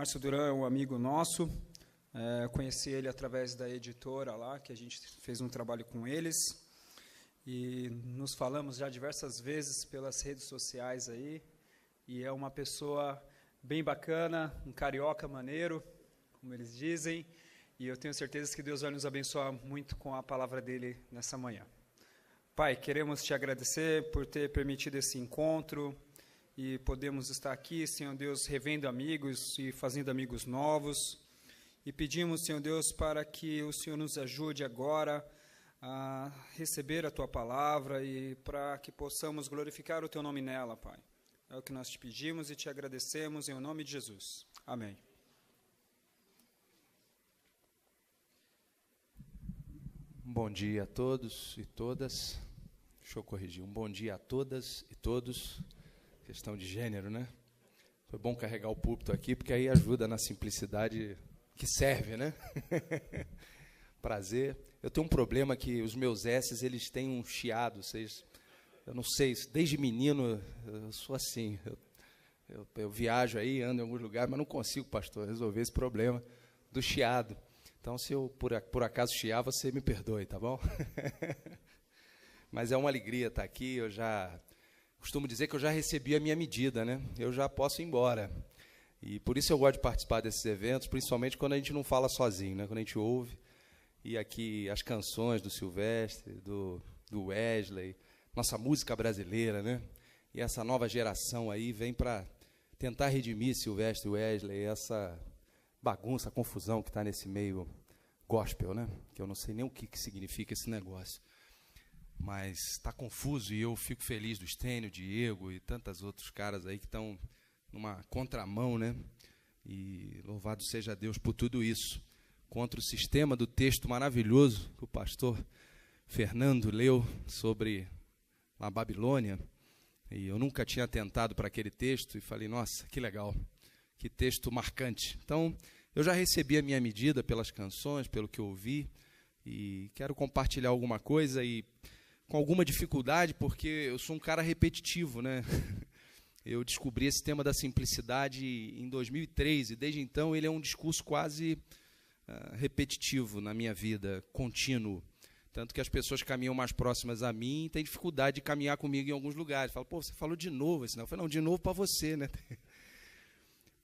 Márcio Duran é um amigo nosso. Conheci ele através da editora lá, que a gente fez um trabalho com eles. E nos falamos já diversas vezes pelas redes sociais aí. E é uma pessoa bem bacana, um carioca maneiro, como eles dizem. E eu tenho certeza que Deus vai nos abençoar muito com a palavra dele nessa manhã. Pai, queremos te agradecer por ter permitido esse encontro e podemos estar aqui, Senhor Deus, revendo amigos e fazendo amigos novos. E pedimos, Senhor Deus, para que o Senhor nos ajude agora a receber a tua palavra e para que possamos glorificar o teu nome nela, Pai. É o que nós te pedimos e te agradecemos em nome de Jesus. Amém. Bom dia a todos e todas. Deixa eu corrigir. Um bom dia a todas e todos. Questão de gênero, né? Foi bom carregar o púlpito aqui, porque aí ajuda na simplicidade que serve, né? Prazer. Eu tenho um problema que os meus S's, eles têm um chiado. Eu não sei, desde menino eu sou assim. Eu viajo aí, ando em alguns lugares, mas não consigo, pastor, resolver esse problema do chiado. Então, se eu por acaso chiar, você me perdoe, tá bom? Mas é uma alegria estar aqui. Eu já costumo dizer que eu já recebi a minha medida, né? Eu já posso ir embora. E por isso eu gosto de participar desses eventos, principalmente quando a gente não fala sozinho, né? Quando a gente ouve. E aqui as canções do Silvestre, do Wesley, nossa música brasileira, né? E essa nova geração aí vem para tentar redimir Silvestre e Wesley, essa bagunça, confusão que está nesse meio gospel, né? Que eu não sei nem o que significa esse negócio. Mas está confuso e eu fico feliz do Estênio, Diego e tantos outros caras aí que estão numa contramão, né? E louvado seja Deus por tudo isso. Contra o sistema do texto maravilhoso que o pastor Fernando leu sobre a Babilônia. E eu nunca tinha atentado para aquele texto e falei, nossa, que legal, que texto marcante. Então, eu já recebi a minha medida pelas canções, pelo que eu ouvi, e quero compartilhar alguma coisa e com alguma dificuldade, porque eu sou um cara repetitivo, né? Eu descobri esse tema da simplicidade em 2003, e desde então ele é um discurso quase repetitivo na minha vida, contínuo. Tanto que as pessoas que caminham mais próximas a mim têm dificuldade de caminhar comigo em alguns lugares. Falam, pô, você falou de novo esse não. Eu falei, não, de novo para você, né?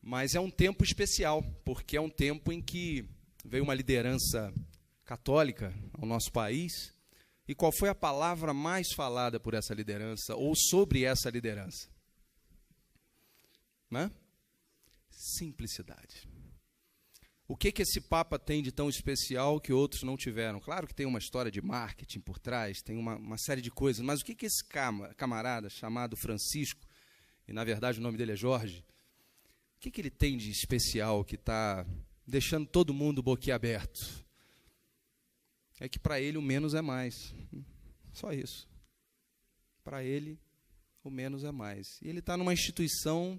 Mas é um tempo especial, porque é um tempo em que veio uma liderança católica ao nosso país. E qual foi a palavra mais falada por essa liderança, ou sobre essa liderança? Né? Simplicidade. O que esse Papa tem de tão especial que outros não tiveram? Claro que tem uma história de marketing por trás, tem uma série de coisas, mas o que esse camarada chamado Francisco, e na verdade o nome dele é Jorge, o que ele tem de especial que está deixando todo mundo boquiaberto? É que para ele o menos é mais. Só isso. Para ele, o menos é mais. E ele está numa instituição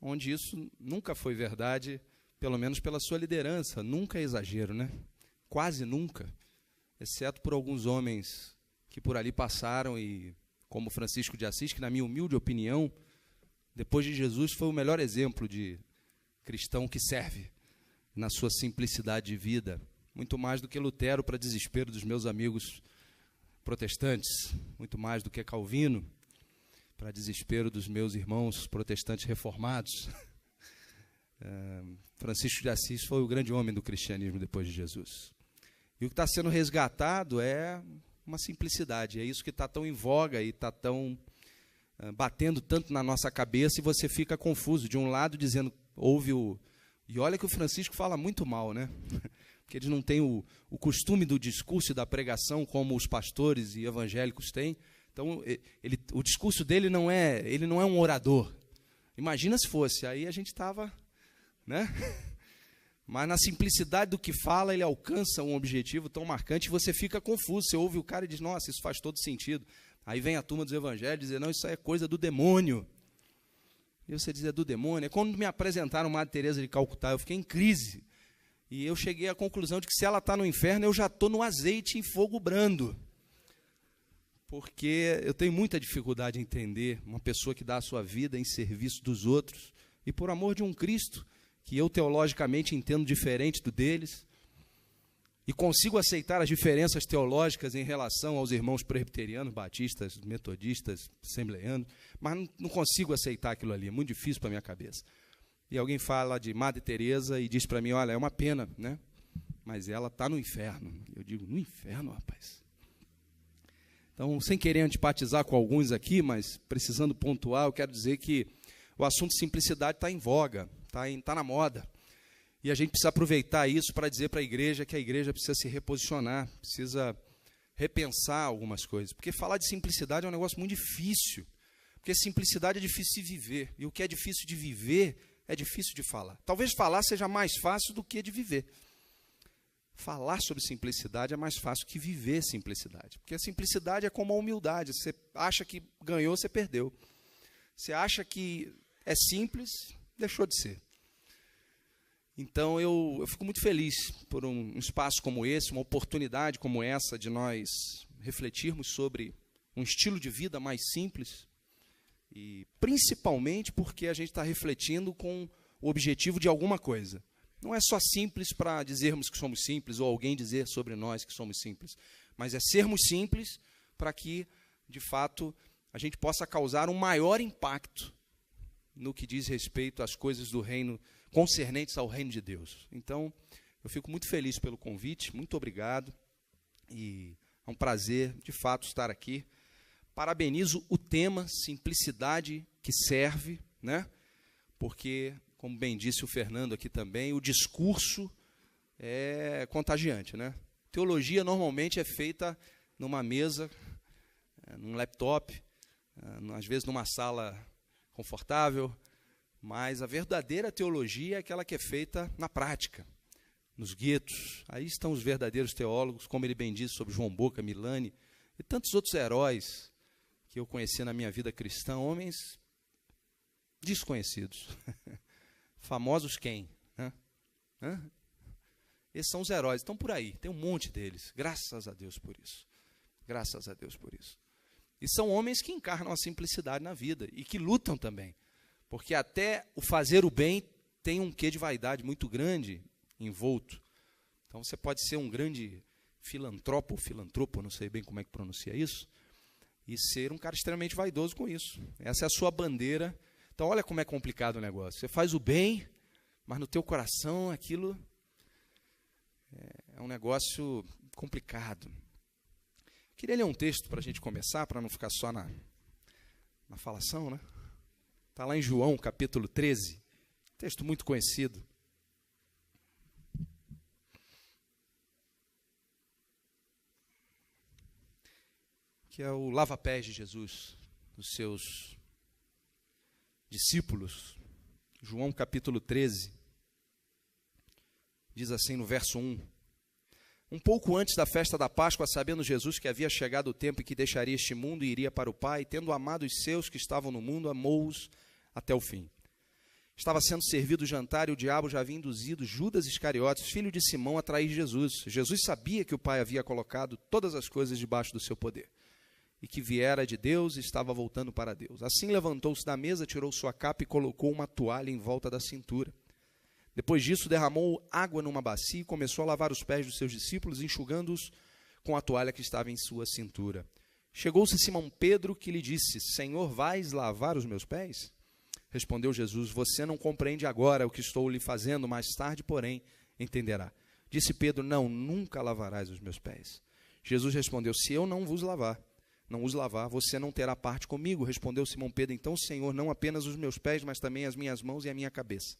onde isso nunca foi verdade, pelo menos pela sua liderança. Nunca é exagero, né? Quase nunca. Exceto por alguns homens que por ali passaram e, como Francisco de Assis, que na minha humilde opinião, depois de Jesus, foi o melhor exemplo de cristão que serve na sua simplicidade de vida. Muito mais do que Lutero, para desespero dos meus amigos protestantes. Muito mais do que Calvino, para desespero dos meus irmãos protestantes reformados. Francisco de Assis foi o grande homem do cristianismo depois de Jesus. E o que está sendo resgatado é uma simplicidade. É isso que está tão em voga e está tão batendo tanto na nossa cabeça, e você fica confuso. De um lado dizendo, e olha que o Francisco fala muito mal, né? Porque eles não têm o costume do discurso e da pregação como os pastores e evangélicos têm. Então, o discurso dele ele não é um orador. Imagina se fosse, aí a gente estava, né? Mas na simplicidade do que fala, ele alcança um objetivo tão marcante, e você fica confuso. Você ouve o cara e diz, nossa, isso faz todo sentido. Aí vem a turma dos evangélicos dizer, não, isso aí é coisa do demônio. E você diz, é do demônio. Quando me apresentaram Madre Teresa de Calcutá, eu fiquei em crise. E eu cheguei à conclusão de que se ela está no inferno, eu já estou no azeite em fogo brando. Porque eu tenho muita dificuldade em entender uma pessoa que dá a sua vida em serviço dos outros, e por amor de um Cristo que eu teologicamente entendo diferente do deles, e consigo aceitar as diferenças teológicas em relação aos irmãos presbiterianos, batistas, metodistas, assembleanos, mas não consigo aceitar aquilo ali, é muito difícil para a minha cabeça. E alguém fala de Madre Teresa e diz para mim, olha, é uma pena, né? Mas ela está no inferno. Eu digo, no inferno, rapaz? Então, sem querer antipatizar com alguns aqui, mas precisando pontuar, eu quero dizer que o assunto de simplicidade está em voga, está na moda. E a gente precisa aproveitar isso para dizer para a igreja que a igreja precisa se reposicionar, precisa repensar algumas coisas. Porque falar de simplicidade é um negócio muito difícil. Porque simplicidade é difícil de viver. E o que é difícil de viver é difícil de falar. Talvez falar seja mais fácil do que de viver. Falar sobre simplicidade é mais fácil que viver simplicidade. Porque a simplicidade é como a humildade. Você acha que ganhou, você perdeu. Você acha que é simples, deixou de ser. Então, eu fico muito feliz por um espaço como esse, uma oportunidade como essa de nós refletirmos sobre um estilo de vida mais simples e principalmente porque a gente está refletindo com o objetivo de alguma coisa. Não é só simples para dizermos que somos simples ou alguém dizer sobre nós que somos simples, mas é sermos simples para que, de fato, a gente possa causar um maior impacto no que diz respeito às coisas do reino, concernentes ao reino de Deus. Então, eu fico muito feliz pelo convite, muito obrigado, e é um prazer, de fato, estar aqui. Parabenizo o tema, simplicidade que serve, né? Porque, como bem disse o Fernando aqui também, o discurso é contagiante, né? Teologia normalmente é feita numa mesa, num laptop, às vezes numa sala confortável, mas a verdadeira teologia é aquela que é feita na prática, nos guetos. Aí estão os verdadeiros teólogos, como ele bem disse sobre João Boca, Milani e tantos outros heróis que eu conheci na minha vida cristã, homens desconhecidos. Famosos quem? Hã? Esses são os heróis, estão por aí, tem um monte deles, graças a Deus por isso. Graças a Deus por isso. E são homens que encarnam a simplicidade na vida e que lutam também. Porque até o fazer o bem tem um quê de vaidade muito grande envolto. Então você pode ser um grande filantropo, não sei bem como é que pronuncia isso, e ser um cara extremamente vaidoso com isso. Essa é a sua bandeira. Então olha como é complicado o negócio. Você faz o bem, mas no teu coração aquilo é um negócio complicado. Queria ler um texto para a gente começar, para não ficar só na falação, né? Está lá em João, capítulo 13, texto muito conhecido. Que é o lava-pés de Jesus, dos seus discípulos. João, capítulo 13, diz assim no verso 1. Um pouco antes da festa da Páscoa, sabendo Jesus que havia chegado o tempo em que deixaria este mundo e iria para o Pai, tendo amado os seus que estavam no mundo, amou-os até o fim. Estava sendo servido o jantar e o diabo já havia induzido Judas Iscariotes, filho de Simão, a trair Jesus. Jesus sabia que o Pai havia colocado todas as coisas debaixo do seu poder e que viera de Deus e estava voltando para Deus. Assim levantou-se da mesa, tirou sua capa e colocou uma toalha em volta da cintura. Depois disso, derramou água numa bacia e começou a lavar os pés dos seus discípulos, enxugando-os com a toalha que estava em sua cintura. Chegou-se Simão Pedro, que lhe disse, Senhor, vais lavar os meus pés? Respondeu Jesus, você não compreende agora o que estou lhe fazendo, mais tarde, porém, entenderá. Disse Pedro, não, nunca lavarás os meus pés. Jesus respondeu, se eu não os lavar, você não terá parte comigo. Respondeu Simão Pedro, então, Senhor, não apenas os meus pés, mas também as minhas mãos e a minha cabeça.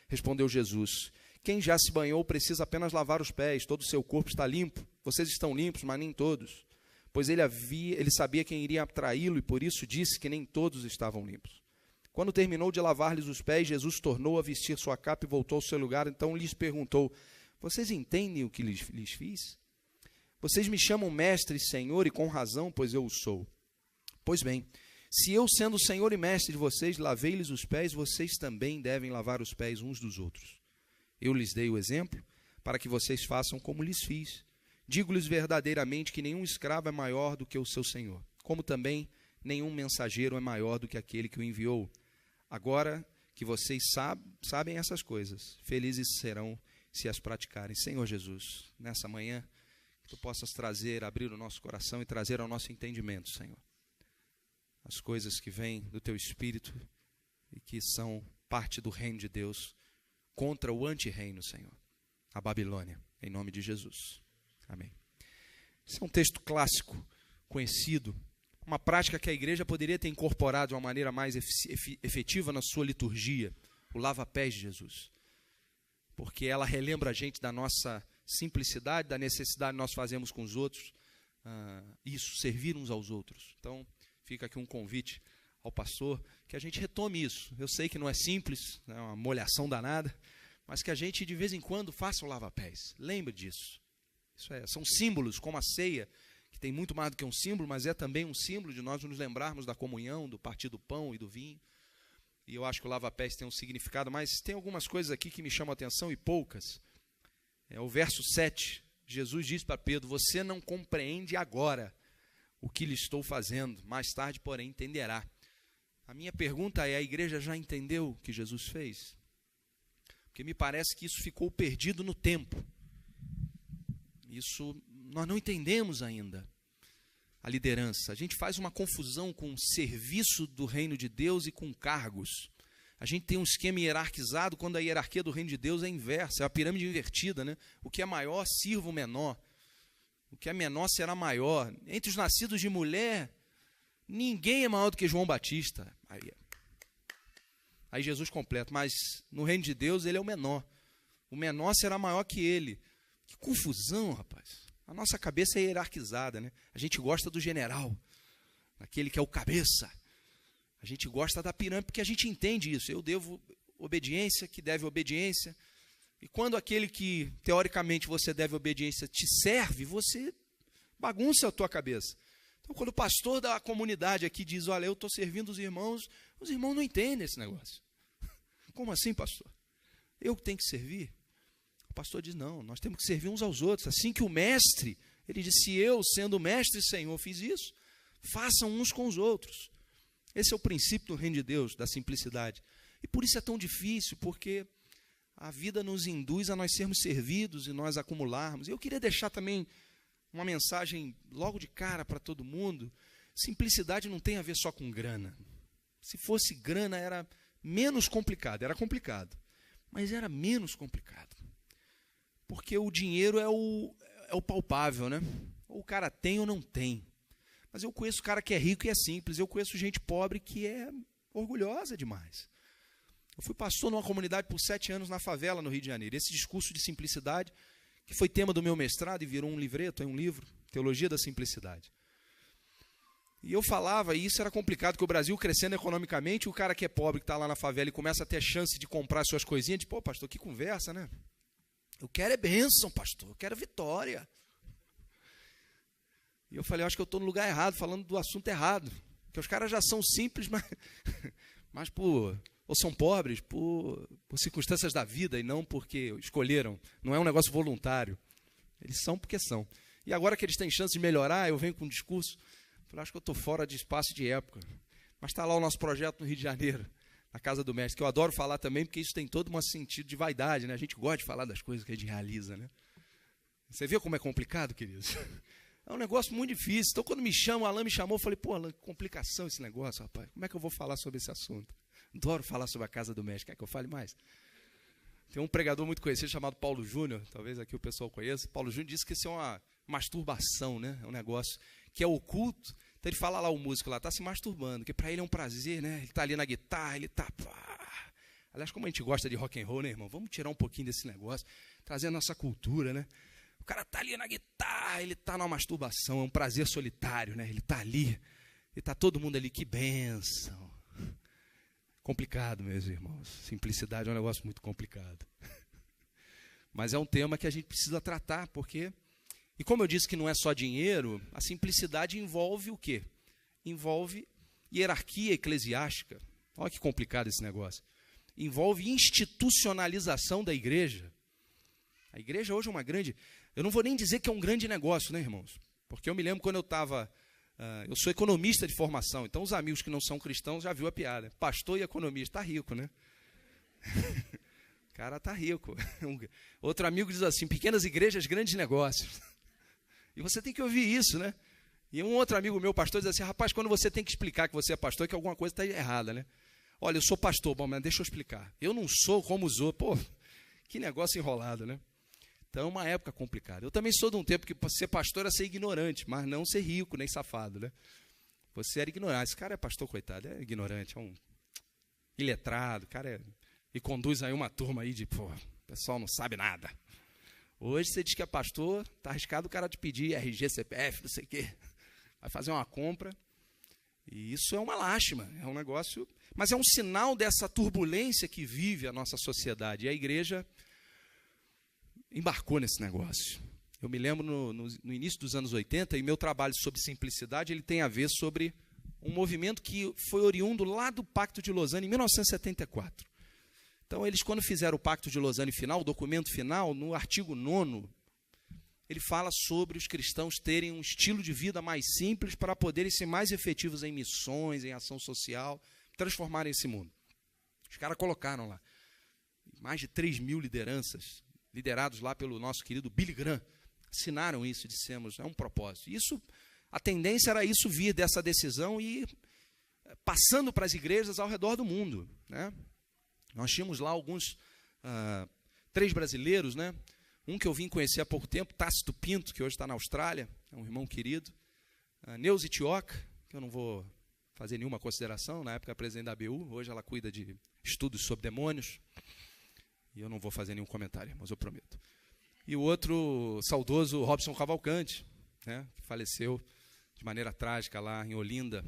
Respondeu Jesus, quem já se banhou precisa apenas lavar os pés, todo o seu corpo está limpo. Vocês estão limpos, mas nem todos. Pois ele sabia quem iria traí-lo e por isso disse que nem todos estavam limpos. Quando terminou de lavar-lhes os pés, Jesus tornou a vestir sua capa e voltou ao seu lugar. Então lhes perguntou, vocês entendem o que lhes fiz? Vocês me chamam mestre e senhor, e com razão, pois eu o sou. Pois bem, se eu, sendo senhor e mestre de vocês, lavei-lhes os pés, vocês também devem lavar os pés uns dos outros. Eu lhes dei o exemplo, para que vocês façam como lhes fiz. Digo-lhes verdadeiramente que nenhum escravo é maior do que o seu senhor, como também nenhum mensageiro é maior do que aquele que o enviou. Agora que vocês sabem essas coisas. Felizes serão se as praticarem. Senhor Jesus, nessa manhã, que Tu possas trazer, abrir o nosso coração e trazer ao nosso entendimento, Senhor, as coisas que vêm do Teu Espírito e que são parte do reino de Deus contra o anti-reino, Senhor, a Babilônia, em nome de Jesus. Amém. Esse é um texto clássico, conhecido, uma prática que a igreja poderia ter incorporado de uma maneira mais efetiva na sua liturgia, o lava-pés de Jesus. Porque ela relembra a gente da nossa simplicidade, da necessidade que nós fazemos com os outros, isso, servir uns aos outros. Então, fica aqui um convite ao pastor, que a gente retome isso. Eu sei que não é simples, é uma molhação danada, mas que a gente de vez em quando faça o lava-pés. Lembre disso. São símbolos, como a ceia, que tem muito mais do que um símbolo, mas é também um símbolo de nós nos lembrarmos da comunhão, do partir do pão e do vinho. E eu acho que o lava-pés tem um significado, mas tem algumas coisas aqui que me chamam a atenção e poucas. O verso 7, Jesus diz para Pedro: você não compreende agora o que lhe estou fazendo, mais tarde, porém, entenderá. A minha pergunta é: a igreja já entendeu o que Jesus fez? Porque me parece que isso ficou perdido no tempo. Isso nós não entendemos ainda. A liderança. A gente faz uma confusão com o serviço do reino de Deus e com cargos. A gente tem um esquema hierarquizado quando a hierarquia do reino de Deus é inversa, é a pirâmide invertida, né? O que é maior, sirva o menor. O que é menor será maior. Entre os nascidos de mulher, ninguém é maior do que João Batista. Aí Jesus completa, mas no reino de Deus ele é o menor. O menor será maior que ele. Que confusão, rapaz. A nossa cabeça é hierarquizada, né? A gente gosta do general, daquele que é o cabeça. A gente gosta da pirâmide porque a gente entende isso. Eu devo obediência, que deve obediência. E quando aquele que, teoricamente, você deve obediência te serve, você bagunça a tua cabeça. Então, quando o pastor da comunidade aqui diz: olha, eu estou servindo os irmãos não entendem esse negócio. Como assim, pastor? Eu que tenho que servir? O pastor diz: não, nós temos que servir uns aos outros. Assim que o mestre, ele disse: se eu, sendo mestre e Senhor, fiz isso, façam uns com os outros. Esse é o princípio do reino de Deus, da simplicidade. E por isso é tão difícil, porque a vida nos induz a nós sermos servidos e nós acumularmos. E eu queria deixar também uma mensagem logo de cara para todo mundo. Simplicidade não tem a ver só com grana. Se fosse grana, era menos complicado. Era complicado, mas era menos complicado. Porque o dinheiro é o palpável, né? Ou o cara tem ou não tem. Mas eu conheço cara que é rico e é simples. Eu conheço gente pobre que é orgulhosa demais. Eu fui pastor numa comunidade por 7 anos na favela, no Rio de Janeiro. Esse discurso de simplicidade, que foi tema do meu mestrado e virou um livreto, um livro, Teologia da Simplicidade. E eu falava, e isso era complicado, porque o Brasil crescendo economicamente, o cara que é pobre, que está lá na favela e começa a ter chance de comprar suas coisinhas, diz: pô, pastor, que conversa, né? Eu quero é bênção, pastor, eu quero vitória. E eu falei: eu acho que eu estou no lugar errado, falando do assunto errado. Porque os caras já são simples, mas ou são pobres por circunstâncias da vida e não porque escolheram. Não é um negócio voluntário. Eles são porque são. E agora que eles têm chance de melhorar, eu venho com um discurso. Eu falei: acho que eu estou fora de espaço e de época. Mas está lá o nosso projeto no Rio de Janeiro, na Casa do Mestre, que eu adoro falar também, porque isso tem todo um sentido de vaidade, né? A gente gosta de falar das coisas que a gente realiza, né? Você vê como é complicado, queridos? É um negócio muito difícil. Então, quando me chamam, o Alain me chamou, eu falei: pô, Alain, que complicação esse negócio, rapaz. Como é que eu vou falar sobre esse assunto? Adoro falar sobre a Casa do Mestre. Quer que eu fale mais? Tem um pregador muito conhecido chamado Paulo Júnior, talvez aqui o pessoal conheça. Paulo Júnior disse que isso é uma masturbação, né? É um negócio que é oculto. Então ele fala lá, o músico lá, está se masturbando, que para ele é um prazer, né? Ele está ali na guitarra, ele está... Aliás, como a gente gosta de rock and roll, né, irmão? Vamos tirar um pouquinho desse negócio, trazer a nossa cultura, né? O cara está ali na guitarra, ele está numa masturbação, é um prazer solitário, né? Ele está ali, e está todo mundo ali, que bênção. Complicado, meus irmãos. Simplicidade é um negócio muito complicado. Mas é um tema que a gente precisa tratar, porque... E como eu disse que não é só dinheiro, a simplicidade envolve o quê? Envolve hierarquia eclesiástica. Olha que complicado esse negócio. Envolve institucionalização da igreja. A igreja hoje é uma grande... Eu não vou nem dizer que é um grande negócio, né, irmãos? Porque eu me lembro quando eu estava... eu sou economista de formação, então os amigos que não são cristãos já viu a piada. Pastor e economista, está rico, né? O cara está rico. Outro amigo diz assim, pequenas igrejas, grandes negócios. E você tem que ouvir isso, né? E um outro amigo meu, pastor, diz assim, rapaz, quando você tem que explicar que você é pastor, é que alguma coisa está errada, né? Olha, eu sou pastor, bom, mas deixa eu explicar. Eu não sou como os outros. Pô, que negócio enrolado, né? Então é uma época complicada. Eu também sou de um tempo que ser pastor era ser ignorante, mas não ser rico, nem safado, né? Você era ignorante. Esse cara é pastor, coitado, é ignorante, é um iletrado, e conduz aí uma turma aí de, pô, o pessoal não sabe nada. Hoje você diz que é pastor, está arriscado o cara te pedir RG, CPF, não sei o quê. Vai fazer uma compra. E isso é uma lástima, é um negócio... Mas é um sinal dessa turbulência que vive a nossa sociedade. E a igreja embarcou nesse negócio. Eu me lembro no início dos anos 80, e meu trabalho sobre simplicidade, ele tem a ver sobre um movimento que foi oriundo lá do Pacto de Lausanne, em 1974. Então, eles, quando fizeram o Pacto de Lausanne final, o documento final, no artigo 9º, ele fala sobre os cristãos terem um estilo de vida mais simples para poderem ser mais efetivos em missões, em ação social, transformarem esse mundo. Os caras colocaram lá mais de 3.000 lideranças, liderados lá pelo nosso querido Billy Graham, assinaram isso e dissemos, é um propósito. Isso, a tendência era isso vir dessa decisão e passando para as igrejas ao redor do mundo, né? Nós tínhamos lá alguns, 3 brasileiros, né? Um que eu vim conhecer há pouco tempo, Tácito Pinto, que hoje está na Austrália, é um irmão querido. Neuza Itioca, que eu não vou fazer nenhuma consideração, na época presidente da ABU, hoje ela cuida de estudos sobre demônios, e eu não vou fazer nenhum comentário, mas eu prometo. E o outro, saudoso Robson Cavalcante, né, que faleceu de maneira trágica lá em Olinda.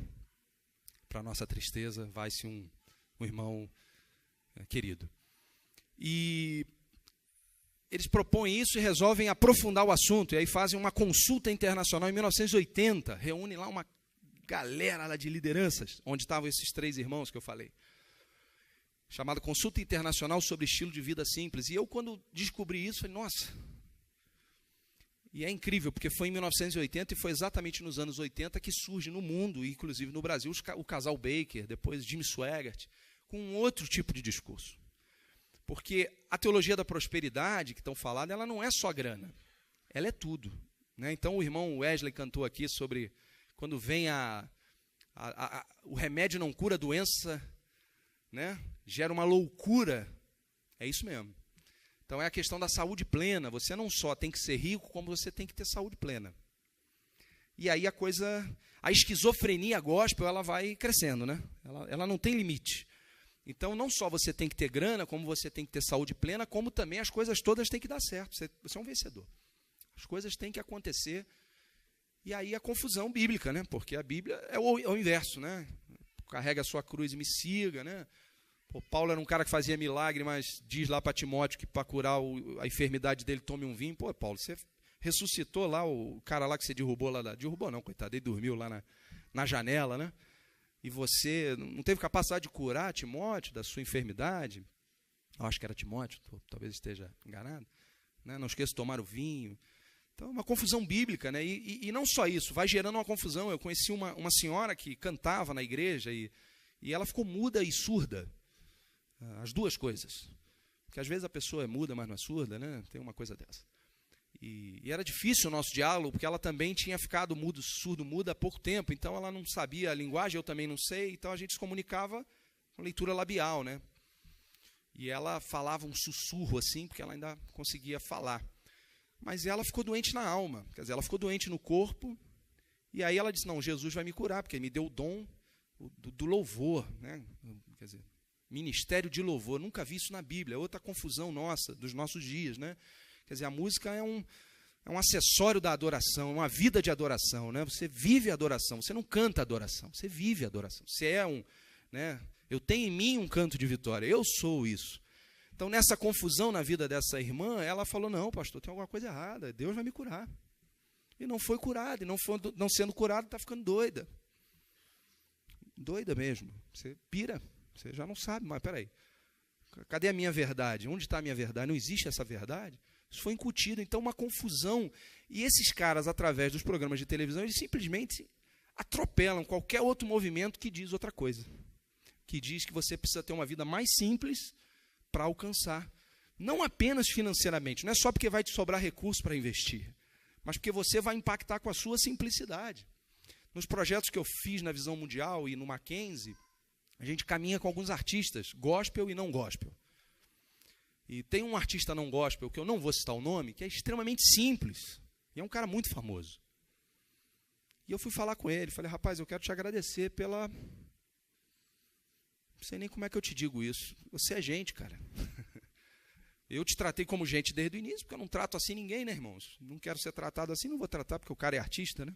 Para nossa tristeza, vai-se um irmão querido. E eles propõem isso e resolvem aprofundar o assunto, e aí fazem uma consulta internacional em 1980, reúnem lá uma galera lá de lideranças, onde estavam esses 3 irmãos que eu falei, chamada Consulta Internacional sobre Estilo de Vida Simples. E eu, quando descobri isso, falei, nossa. E é incrível, porque foi em 1980 e foi exatamente nos anos 80 que surge no mundo, inclusive no Brasil, o casal Baker, depois Jim Swaggart, com um outro tipo de discurso. Porque a teologia da prosperidade que estão falando, ela não é só grana, ela é tudo, né? Então o irmão Wesley cantou aqui sobre quando vem o remédio não cura a doença, né? Gera uma loucura. É isso mesmo. Então é a questão da saúde plena. Você não só tem que ser rico, como você tem que ter saúde plena. E aí a esquizofrenia gospel, ela vai crescendo, né? Ela não tem limite. Então não só você tem que ter grana, como você tem que ter saúde plena, como também as coisas todas têm que dar certo. Você é um vencedor. As coisas têm que acontecer. E aí a confusão bíblica, né? Porque a Bíblia é o inverso, né? Carrega a sua cruz e me siga, né? Pô, Paulo era um cara que fazia milagre, mas diz lá para Timóteo que para curar a enfermidade dele tome um vinho. Pô, Paulo, você ressuscitou lá o cara lá que você derrubou lá. Derrubou não, coitado, ele dormiu lá na janela, né? E você não teve capacidade de curar Timóteo da sua enfermidade. Eu acho que era Timóteo, talvez esteja enganado, né? Não esqueça de tomar o vinho. Então, é uma confusão bíblica, né? E não só isso, vai gerando uma confusão. Eu conheci uma senhora que cantava na igreja e ela ficou muda e surda. As duas coisas. Porque às vezes a pessoa é muda, mas não é surda, né? Tem uma coisa dessa. E era difícil o nosso diálogo, porque ela também tinha ficado surdo-muda há pouco tempo, então ela não sabia a linguagem, eu também não sei, então a gente se comunicava com leitura labial, né? E ela falava um sussurro assim, porque ela ainda conseguia falar. Mas ela ficou doente na alma, quer dizer, ela ficou doente no corpo, e aí ela disse, não, Jesus vai me curar, porque ele me deu o dom do louvor, né? Quer dizer, ministério de louvor, nunca vi isso na Bíblia, é outra confusão nossa, dos nossos dias, né? Quer dizer, a música é um acessório da adoração, uma vida de adoração, né? Você vive a adoração, você não canta a adoração, você vive a adoração. Você é né? Eu tenho em mim um canto de vitória, eu sou isso. Então, nessa confusão na vida dessa irmã, ela falou, não, pastor, tem alguma coisa errada, Deus vai me curar. E não foi curada, e não sendo curada, está ficando doida. Doida mesmo. Você pira, você já não sabe, mas peraí. Cadê a minha verdade? Onde está a minha verdade? Não existe essa verdade? Isso foi incutido, então uma confusão. E esses caras, através dos programas de televisão, eles simplesmente atropelam qualquer outro movimento que diz outra coisa. Que diz que você precisa ter uma vida mais simples para alcançar. Não apenas financeiramente, não é só porque vai te sobrar recurso para investir, mas porque você vai impactar com a sua simplicidade. Nos projetos que eu fiz na Visão Mundial e no Mackenzie, a gente caminha com alguns artistas, gospel e não gospel. E tem um artista não gospel, que eu não vou citar o nome, que é extremamente simples, e é um cara muito famoso. E eu fui falar com ele, falei, rapaz, eu quero te agradecer pela... Não sei nem como é que eu te digo isso. Você é gente, cara. Eu te tratei como gente desde o início, porque eu não trato assim ninguém, né, irmãos? Não quero ser tratado assim, não vou tratar porque o cara é artista, né?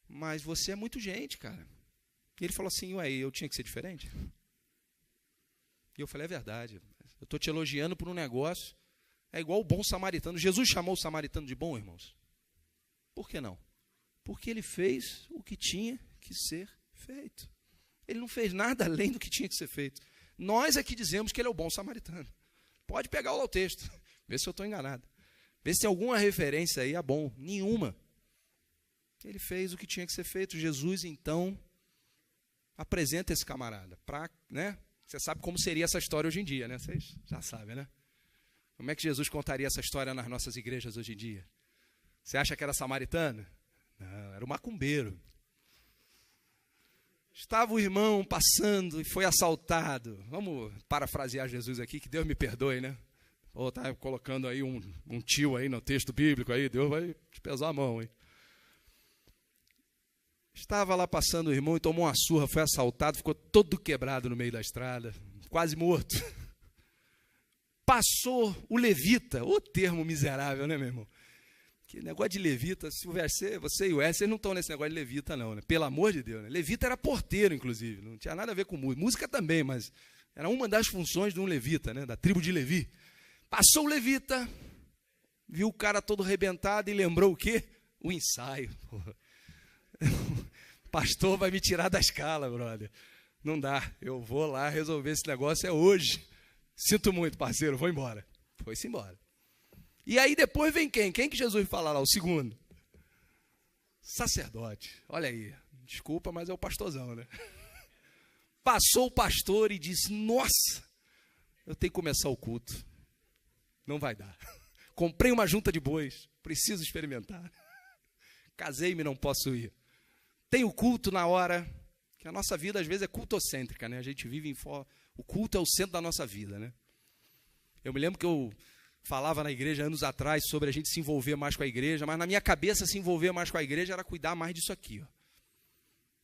Mas você é muito gente, cara. E ele falou assim, ué, eu tinha que ser diferente? E eu falei, é verdade. Eu estou te elogiando por um negócio. É igual o bom samaritano. Jesus chamou o samaritano de bom, irmãos? Por que não? Porque ele fez o que tinha que ser feito. Ele não fez nada além do que tinha que ser feito. Nós é que dizemos que ele é o bom samaritano. Pode pegar lá o texto, ver se eu estou enganado. Ver se tem alguma referência aí a bom. Nenhuma. Ele fez o que tinha que ser feito. Jesus, então, apresenta esse camarada. Né? Você sabe como seria essa história hoje em dia, né? Vocês já sabem, né? Como é que Jesus contaria essa história nas nossas igrejas hoje em dia? Você acha que era samaritano? Não, era um macumbeiro. Estava o irmão passando e foi assaltado. Vamos parafrasear Jesus aqui, que Deus me perdoe, né? Ou tá colocando aí um tio aí no texto bíblico aí, Deus vai te pesar a mão, hein? Estava lá passando o irmão e tomou uma surra, foi assaltado, ficou todo quebrado no meio da estrada, quase morto. Passou o levita, o termo miserável, né, meu irmão? Que negócio de levita, se você e o Wesley, vocês não estão nesse negócio de levita, não, né? Pelo amor de Deus, né? Levita era porteiro, inclusive, não tinha nada a ver com música. Música também, mas era uma das funções de um levita, né? Da tribo de Levi. Passou o levita, viu o cara todo arrebentado e lembrou o quê? O ensaio. O pastor vai me tirar da escala, brother. Não dá, eu vou lá resolver esse negócio, é hoje. Sinto muito, parceiro, vou embora. Foi-se embora. E aí depois vem quem? Quem que Jesus fala lá? O segundo? Sacerdote. Olha aí, desculpa, mas é o pastorzão, né? Passou o pastor e disse, nossa, eu tenho que começar o culto. Não vai dar. Comprei uma junta de bois, preciso experimentar. Casei-me, não posso ir. Tem o culto na hora, que a nossa vida às vezes é cultocêntrica, né? A gente vive o culto é o centro da nossa vida, né? Eu me lembro que eu falava na igreja anos atrás sobre a gente se envolver mais com a igreja, mas na minha cabeça se envolver mais com a igreja era cuidar mais disso aqui, ó.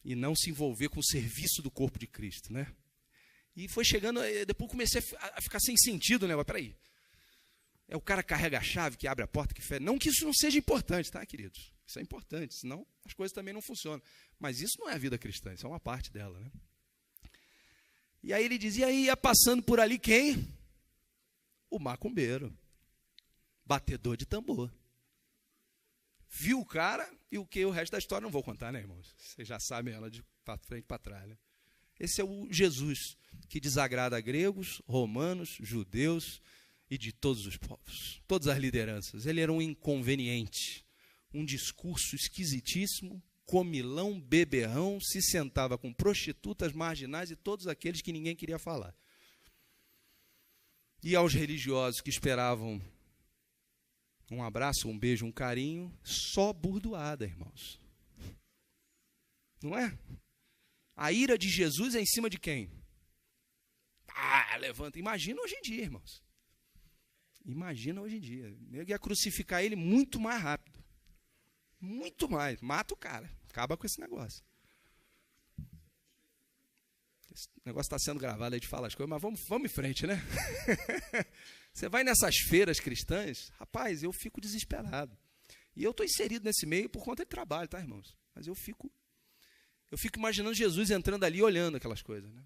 E não se envolver com o serviço do corpo de Cristo, né? E foi chegando, depois comecei a ficar sem sentido, né? Mas peraí, é o cara que carrega a chave, que abre a porta, que fecha. Não que isso não seja importante, tá, queridos? Isso é importante, senão as coisas também não funcionam. Mas isso não é a vida cristã, isso é uma parte dela, né? E aí ele dizia, ia passando por ali quem? O macumbeiro, batedor de tambor. Viu o cara e o que? O resto da história não vou contar, né, irmãos? Vocês já sabem ela de frente para trás, né? Esse é o Jesus que desagrada a gregos, romanos, judeus e de todos os povos, todas as lideranças. Ele era um inconveniente, um discurso esquisitíssimo, comilão, beberrão, se sentava com prostitutas, marginais e todos aqueles que ninguém queria falar. E aos religiosos que esperavam um abraço, um beijo, um carinho, só burdoada, irmãos. Não é? A ira de Jesus é em cima de quem? Levanta. Imagina hoje em dia, irmãos. Imagina hoje em dia. Eu ia crucificar ele muito mais rápido. Muito mais. Mata o cara. Acaba com esse negócio. Esse negócio está sendo gravado, a gente fala as coisas, mas vamos em frente, né? Você vai nessas feiras cristãs, rapaz, eu fico desesperado. E eu estou inserido nesse meio por conta de trabalho, tá, irmãos? Mas eu fico imaginando Jesus entrando ali e olhando aquelas coisas, né?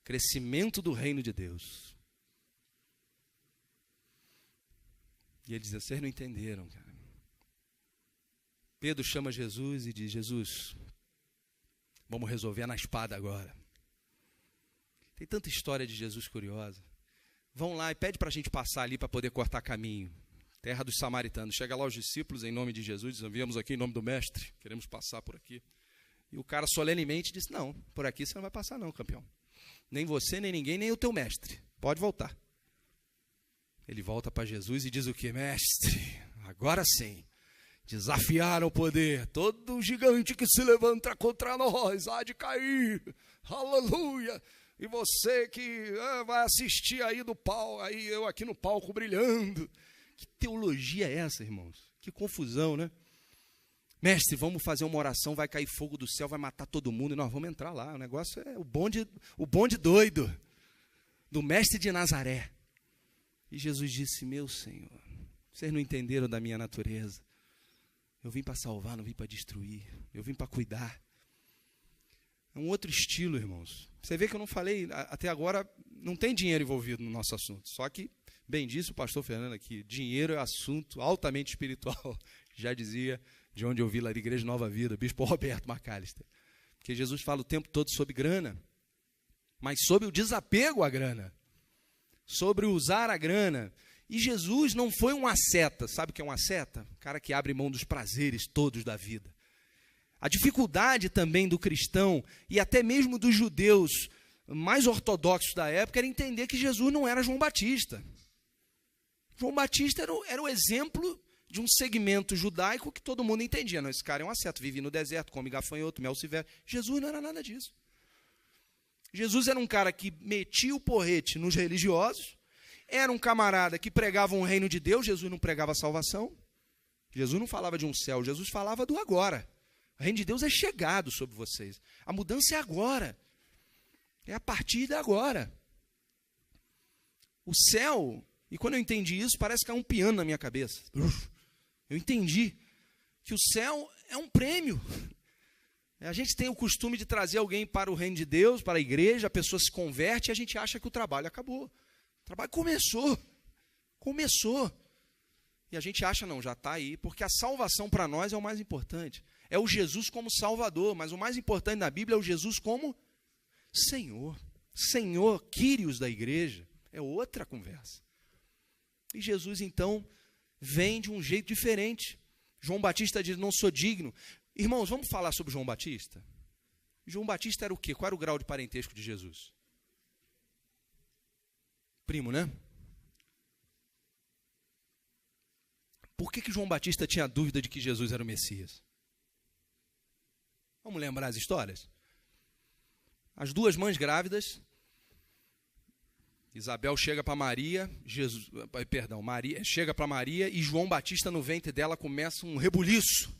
Crescimento do reino de Deus. E ele diz, vocês não entenderam, cara. Pedro chama Jesus e diz, Jesus, vamos resolver na espada agora. Tem tanta história de Jesus curiosa. Vão lá e pede para a gente passar ali para poder cortar caminho. Terra dos samaritanos. Chega lá os discípulos em nome de Jesus, dizem, viemos aqui em nome do mestre, queremos passar por aqui. E o cara solenemente disse, não, por aqui você não vai passar não, campeão. Nem você, nem ninguém, nem o teu mestre. Pode voltar. Ele volta para Jesus e diz o quê? Mestre, agora sim. Desafiaram o poder. Todo gigante que se levanta contra nós há de cair. Aleluia. E você que vai assistir aí do palco, aí eu aqui no palco brilhando. Que teologia é essa, irmãos? Que confusão, né? Mestre, vamos fazer uma oração, vai cair fogo do céu, vai matar todo mundo e nós vamos entrar lá. O negócio é o bonde doido do mestre de Nazaré. E Jesus disse, meu Senhor, vocês não entenderam da minha natureza. Eu vim para salvar, não vim para destruir. Eu vim para cuidar. É um outro estilo, irmãos. Você vê que eu não falei, até agora, não tem dinheiro envolvido no nosso assunto. Só que, bem disse o pastor Fernando aqui, dinheiro é assunto altamente espiritual. Já dizia, de onde eu vi lá da Igreja Nova Vida, Bispo Roberto Macalister. Porque Jesus fala o tempo todo sobre grana, mas sobre o desapego à grana, sobre usar a grana. E Jesus não foi um asceta. Sabe o que é um asceta? O cara que abre mão dos prazeres todos da vida. A dificuldade também do cristão e até mesmo dos judeus mais ortodoxos da época era entender que Jesus não era João Batista. João Batista era o exemplo de um segmento judaico que todo mundo entendia. Não, esse cara é um asceta, vive no deserto, come gafanhoto, mel silvestre. Jesus não era nada disso. Jesus era um cara que metia o porrete nos religiosos, era um camarada que pregava um reino de Deus. Jesus não pregava salvação. Jesus não falava de um céu, Jesus falava do agora. O reino de Deus é chegado sobre vocês. A mudança é agora. É a partir de agora. O céu, e quando eu entendi isso, parece que é um piano na minha cabeça. Eu entendi que o céu é um prêmio. A gente tem o costume de trazer alguém para o reino de Deus, para a igreja, a pessoa se converte e a gente acha que o trabalho acabou. O trabalho começou. E a gente acha, não, já está aí, porque a salvação para nós é o mais importante. É o Jesus como Salvador, mas o mais importante na Bíblia é o Jesus como Senhor. Senhor, Quírios da igreja. É outra conversa. E Jesus, então, vem de um jeito diferente. João Batista diz, não sou digno. Irmãos, vamos falar sobre João Batista? João Batista era o quê? Qual era o grau de parentesco de Jesus? Primo, né? Por que João Batista tinha dúvida de que Jesus era o Messias? Vamos lembrar as histórias? As duas mães grávidas, Isabel chega para Maria, Maria chega para Maria e João Batista no ventre dela começa um rebuliço.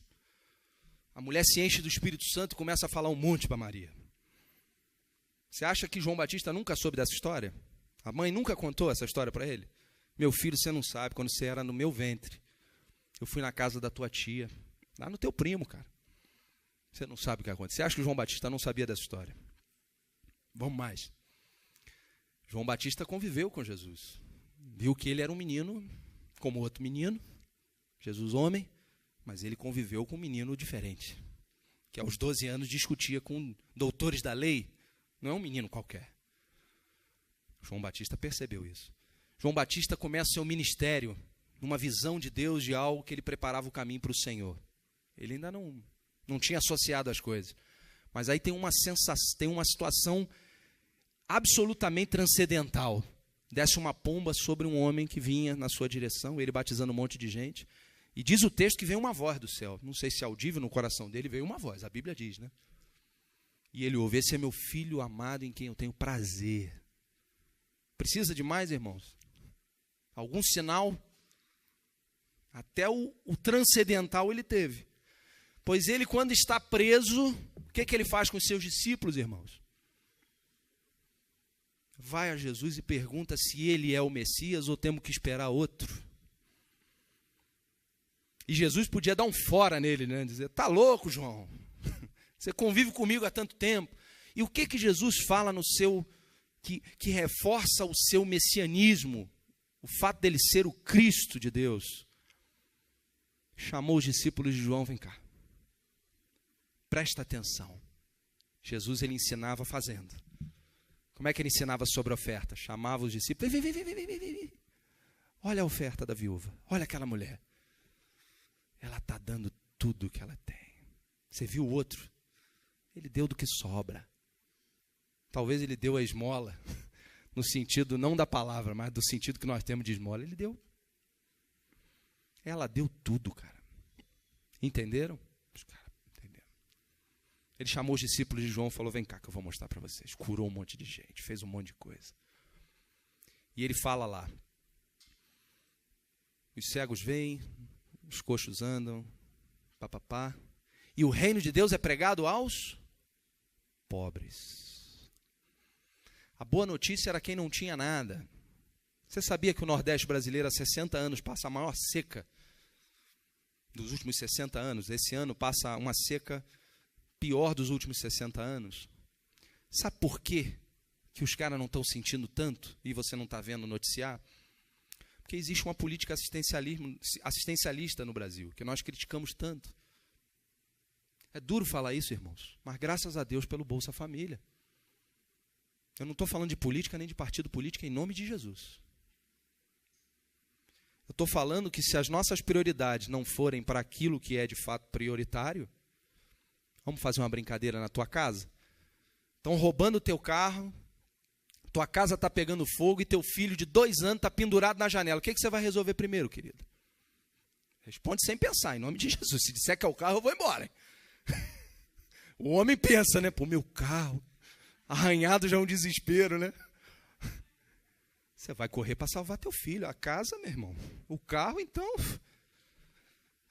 A mulher se enche do Espírito Santo e começa a falar um monte para Maria. Você acha que João Batista nunca soube dessa história? A mãe nunca contou essa história para ele? Meu filho, você não sabe, quando você era no meu ventre, eu fui na casa da tua tia, lá no teu primo, cara. Você não sabe o que aconteceu. Você acha que João Batista não sabia dessa história? Vamos mais. João Batista conviveu com Jesus. Viu que ele era um menino, como outro menino. Jesus homem, mas ele conviveu com um menino diferente. Que aos 12 anos discutia com doutores da lei. Não é um menino qualquer. João Batista percebeu isso. João Batista começa o seu ministério numa visão de Deus de algo que ele preparava o caminho para o Senhor. Ele ainda não tinha associado as coisas. Mas aí tem uma sensação, tem uma situação absolutamente transcendental. Desce uma pomba sobre um homem que vinha na sua direção, ele batizando um monte de gente. E diz o texto que veio uma voz do céu. Não sei se é audível no coração dele, veio uma voz. A Bíblia diz, né? E ele ouve, esse é meu filho amado em quem eu tenho prazer. Precisa de mais, irmãos? Algum sinal? Até o transcendental ele teve. Pois ele, quando está preso, o que ele faz com os seus discípulos, irmãos? Vai a Jesus e pergunta se ele é o Messias ou temos que esperar outro. E Jesus podia dar um fora nele, né? Dizer, tá louco, João? Você convive comigo há tanto tempo. E o que Jesus fala no seu, que reforça o seu messianismo, o fato dele ser o Cristo de Deus? Chamou os discípulos de João, vem cá. Presta atenção. Jesus, ele ensinava fazendo. Como é que ele ensinava sobre a oferta? Chamava os discípulos, vem. Olha a oferta da viúva, olha aquela mulher. Ela está dando tudo que ela tem. Você viu o outro? Ele deu do que sobra. Talvez ele deu a esmola, no sentido não da palavra, mas do sentido que nós temos de esmola. Ele deu. Ela deu tudo, cara. Entenderam? Os caras entenderam. Ele chamou os discípulos de João e falou, vem cá que eu vou mostrar para vocês. Curou um monte de gente, fez um monte de coisa. E ele fala lá, os cegos vêm, os coxos andam, papapá. E o reino de Deus é pregado aos pobres. A boa notícia era quem não tinha nada. Você sabia que o Nordeste brasileiro há 60 anos passa a maior seca dos últimos 60 anos? Esse ano passa uma seca pior dos últimos 60 anos. Sabe por quê que os caras não estão sentindo tanto e você não está vendo noticiar? Porque existe uma política assistencialista no Brasil, que nós criticamos tanto. É duro falar isso, irmãos, mas graças a Deus pelo Bolsa Família. Eu não estou falando de política nem de partido político em nome de Jesus. Eu estou falando que se as nossas prioridades não forem para aquilo que é de fato prioritário, vamos fazer uma brincadeira na tua casa? Estão roubando o teu carro, tua casa está pegando fogo e teu filho de 2 anos está pendurado na janela. O que você vai resolver primeiro, querido? Responde sem pensar, em nome de Jesus. Se disser que é o carro, eu vou embora. O homem pensa, né? Pô, meu carro, arranhado já é um desespero, né? Você vai correr para salvar teu filho. A casa, meu irmão. O carro, então...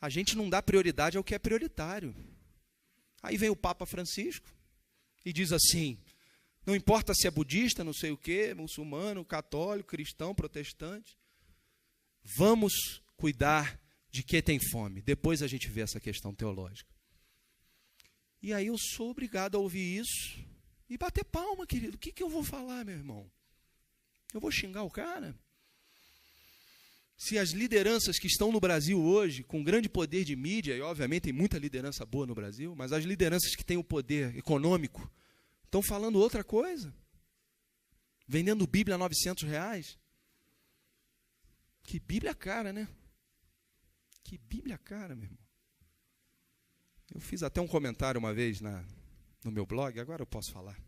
A gente não dá prioridade ao que é prioritário. Aí vem o Papa Francisco e diz assim, não importa se é budista, não sei o quê, muçulmano, católico, cristão, protestante, vamos cuidar de quem tem fome. Depois a gente vê essa questão teológica. E aí eu sou obrigado a ouvir isso e bater palma, querido. O que eu vou falar, meu irmão? Eu vou xingar o cara? Se as lideranças que estão no Brasil hoje, com grande poder de mídia, e obviamente tem muita liderança boa no Brasil, mas as lideranças que têm o poder econômico estão falando outra coisa, vendendo Bíblia a R$900. Que Bíblia cara, né? Que Bíblia cara, meu irmão. Eu fiz até um comentário uma vez no meu blog, agora eu posso falar.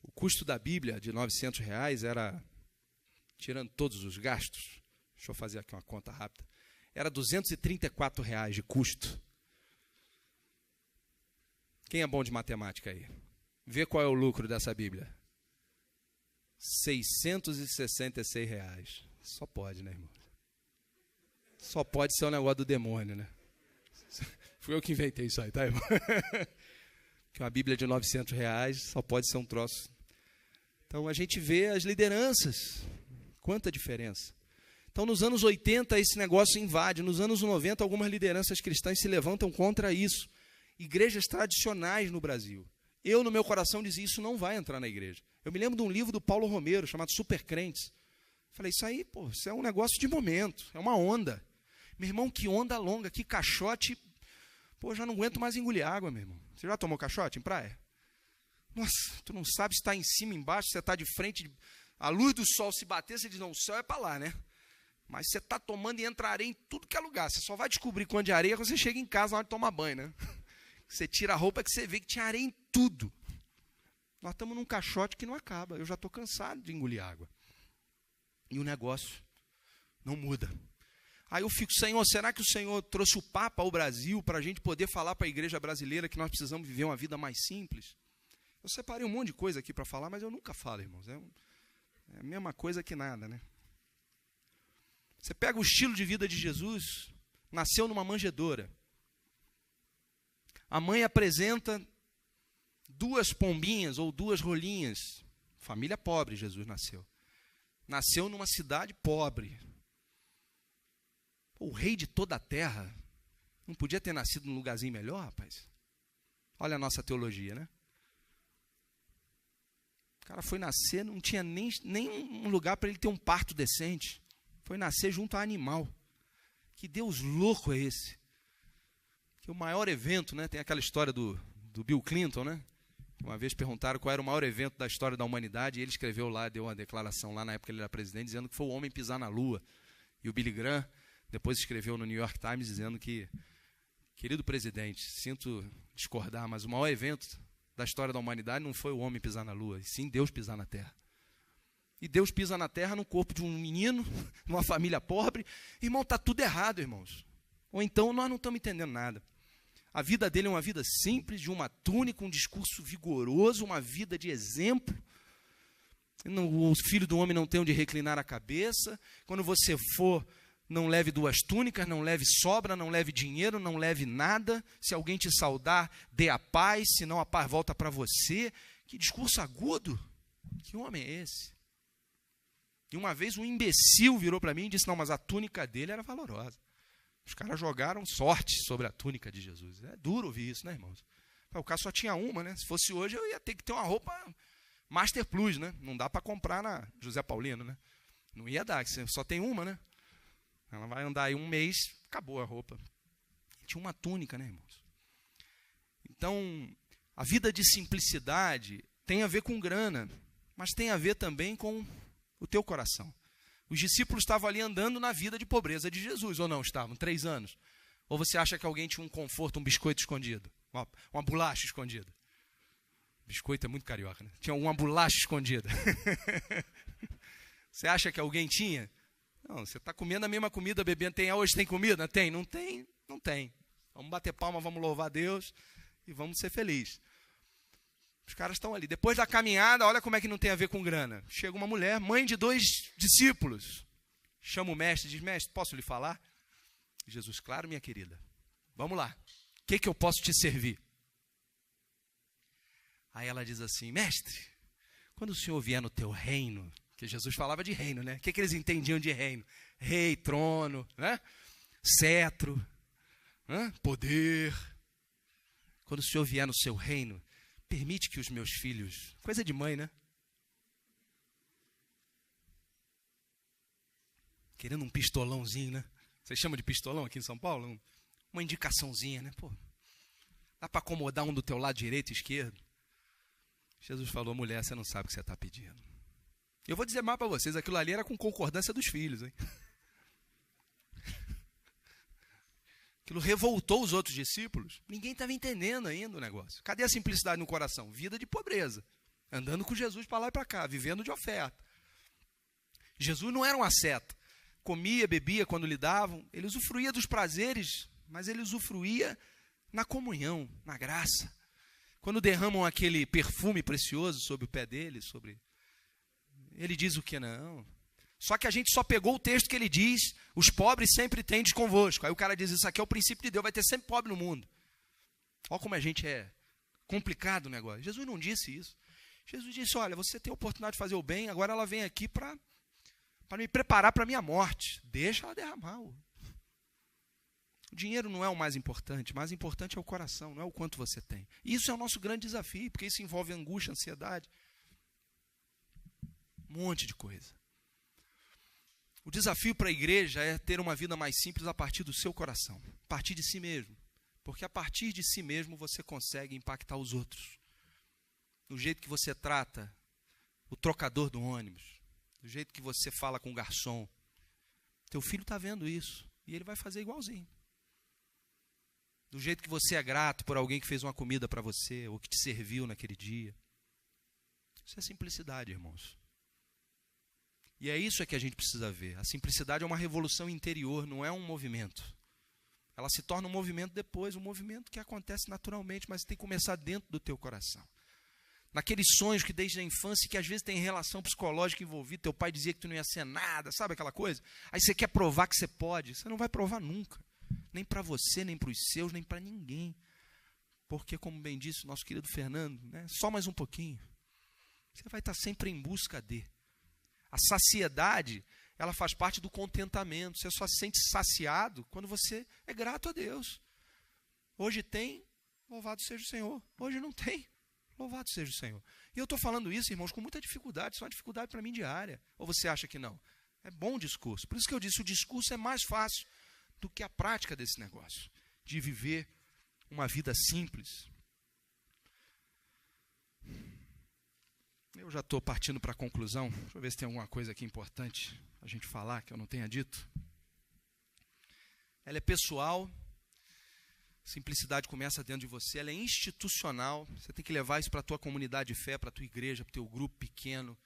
O custo da Bíblia de R$900 era, tirando todos os gastos, deixa eu fazer aqui uma conta rápida, era R$234 de custo. Quem é bom de matemática aí? Vê qual é o lucro dessa Bíblia. R$666. Só pode, né, irmão? Só pode ser um negócio do demônio, né? Fui eu que inventei isso aí, tá, irmão? Que uma Bíblia de R$900 só pode ser um troço. Então a gente vê as lideranças. Quanta diferença. Então nos anos 80 esse negócio invade. Nos anos 90 algumas lideranças cristãs se levantam contra isso. Igrejas tradicionais no Brasil. Eu no meu coração dizia, isso não vai entrar na igreja. Eu me lembro de um livro do Paulo Romero chamado Supercrentes. Falei, isso aí, pô, isso é um negócio de momento. É uma onda. Meu irmão, que onda longa, que caixote. Pô, já não aguento mais engolir água, meu irmão. Você já tomou caixote em praia? Nossa, tu não sabe se está em cima, embaixo, se você está de frente, a luz do sol se bater, você diz, não, o céu é para lá, né? Mas você está tomando e entra areia em tudo que é lugar. Você só vai descobrir quando de areia quando você chega em casa na hora de tomar banho, né? Você tira a roupa que você vê que tinha areia em tudo. Nós estamos num caixote que não acaba. Eu já estou cansado de engolir água. E o negócio não muda. Aí eu fico, Senhor, será que o Senhor trouxe o Papa ao Brasil para a gente poder falar para a igreja brasileira que nós precisamos viver uma vida mais simples? Eu separei um monte de coisa aqui para falar, mas eu nunca falo, irmãos. É a mesma coisa que nada, né? Você pega o estilo de vida de Jesus, nasceu numa manjedoura. A mãe apresenta 2 pombinhas ou 2 rolinhas. Família pobre, Jesus nasceu. Nasceu numa cidade pobre. O rei de toda a terra não podia ter nascido num lugarzinho melhor, rapaz? Olha a nossa teologia, né? O cara foi nascer, não tinha nem um lugar para ele ter um parto decente. Foi nascer junto a animal. Que Deus louco é esse? Que o maior evento, né? Tem aquela história do Bill Clinton, né? Uma vez perguntaram qual era o maior evento da história da humanidade, e ele escreveu lá, deu uma declaração lá na época que ele era presidente, dizendo que foi o homem pisar na lua. E o Billy Graham depois escreveu no New York Times dizendo que, querido presidente, sinto discordar, mas o maior evento da história da humanidade não foi o homem pisar na lua, e sim Deus pisar na terra. E Deus pisa na terra no corpo de um menino, numa família pobre. Irmão, está tudo errado, irmãos. Ou então nós não estamos entendendo nada. A vida dele é uma vida simples, de uma túnica, um discurso vigoroso, uma vida de exemplo. O filho do homem não tem onde reclinar a cabeça. Quando você for, não leve 2 túnicas, não leve sobra, não leve dinheiro, não leve nada. Se alguém te saudar, dê a paz, senão a paz volta para você. Que discurso agudo. Que homem é esse? E uma vez um imbecil virou para mim e disse, não, mas a túnica dele era valorosa. Os caras jogaram sorte sobre a túnica de Jesus. É duro ouvir isso, né, irmãos? O cara só tinha uma, né? Se fosse hoje, eu ia ter que ter uma roupa Master Plus, né? Não dá para comprar na José Paulino, né? Não ia dar, que só tem uma, né? Ela vai andar aí um mês, acabou a roupa. Tinha uma túnica, né, irmãos? Então, a vida de simplicidade tem a ver com grana, mas tem a ver também com o teu coração. Os discípulos estavam ali andando na vida de pobreza de Jesus, ou não estavam? 3 anos. Ou você acha que alguém tinha um conforto, um biscoito escondido? Uma bolacha escondida? Biscoito é muito carioca, né? Tinha uma bolacha escondida. Você acha que alguém tinha? Não, você está comendo a mesma comida, bebendo. Hoje tem comida? Tem. Não tem? Não tem. Vamos bater palma, vamos louvar a Deus e vamos ser felizes. Os caras estão ali. Depois da caminhada, olha como é que não tem a ver com grana. Chega uma mulher, mãe de 2 discípulos. Chama o mestre e diz, mestre, posso lhe falar? E Jesus, claro, minha querida. Vamos lá. O que eu posso te servir? Aí ela diz assim, mestre, quando o senhor vier no teu reino, que Jesus falava de reino, né? O que eles entendiam de reino? Rei, trono, né? Cetro, né? Poder. Quando o senhor vier no seu reino, permite que os meus filhos... Coisa de mãe, né? Querendo um pistolãozinho, né? Vocês chamam de pistolão aqui em São Paulo? Uma indicaçãozinha, né? Pô, dá para acomodar um do teu lado direito e esquerdo? Jesus falou, mulher, você não sabe o que você está pedindo. Eu vou dizer mais para vocês, aquilo ali era com concordância dos filhos, hein? Aquilo revoltou os outros discípulos. Ninguém estava entendendo ainda o negócio. Cadê a simplicidade no coração? Vida de pobreza. Andando com Jesus para lá e para cá, vivendo de oferta. Jesus não era um asceta. Comia, bebia quando lhe davam. Ele usufruía dos prazeres, mas ele usufruía na comunhão, na graça. Quando derramam aquele perfume precioso sobre o pé dele, ele diz o que não. Só que a gente só pegou o texto que ele diz, os pobres sempre tendes convosco. Aí o cara diz, isso aqui é o princípio de Deus, vai ter sempre pobre no mundo. Olha como a gente é complicado o negócio. Jesus não disse isso. Jesus disse, olha, você tem a oportunidade de fazer o bem, agora ela vem aqui para me preparar para a minha morte. Deixa ela derramar. O dinheiro não é o mais importante é o coração, não é o quanto você tem. Isso é o nosso grande desafio, porque isso envolve angústia, ansiedade. Um monte de coisa. O desafio para a igreja é ter uma vida mais simples a partir do seu coração, a partir de si mesmo. Porque a partir de si mesmo você consegue impactar os outros. Do jeito que você trata o trocador do ônibus, do jeito que você fala com o garçom. Teu filho está vendo isso e ele vai fazer igualzinho. Do jeito que você é grato por alguém que fez uma comida para você ou que te serviu naquele dia. Isso é simplicidade, irmãos. E é isso que a gente precisa ver. A simplicidade é uma revolução interior, não é um movimento. Ela se torna um movimento depois, um movimento que acontece naturalmente, mas tem que começar dentro do teu coração. Naqueles sonhos que desde a infância, que às vezes tem relação psicológica envolvida, teu pai dizia que tu não ia ser nada, sabe aquela coisa? Aí você quer provar que você pode, você não vai provar nunca. Nem para você, nem para os seus, nem para ninguém. Porque, como bem disse o nosso querido Fernando, né, só mais um pouquinho. Você vai estar sempre em busca de. A saciedade, ela faz parte do contentamento. Você só se sente saciado quando você é grato a Deus. Hoje tem, louvado seja o Senhor. Hoje não tem, louvado seja o Senhor. E eu estou falando isso, irmãos, com muita dificuldade. Isso é uma dificuldade para mim diária. Ou você acha que não? É bom o discurso. Por isso que eu disse, o discurso é mais fácil do que a prática desse negócio. De viver uma vida simples. Eu já estou partindo para a conclusão. Deixa eu ver se tem alguma coisa aqui importante a gente falar que eu não tenha dito. Ela é pessoal. Simplicidade começa dentro de você, ela é institucional. Você tem que levar isso para a tua comunidade de fé, para a tua igreja, para o teu grupo pequeno.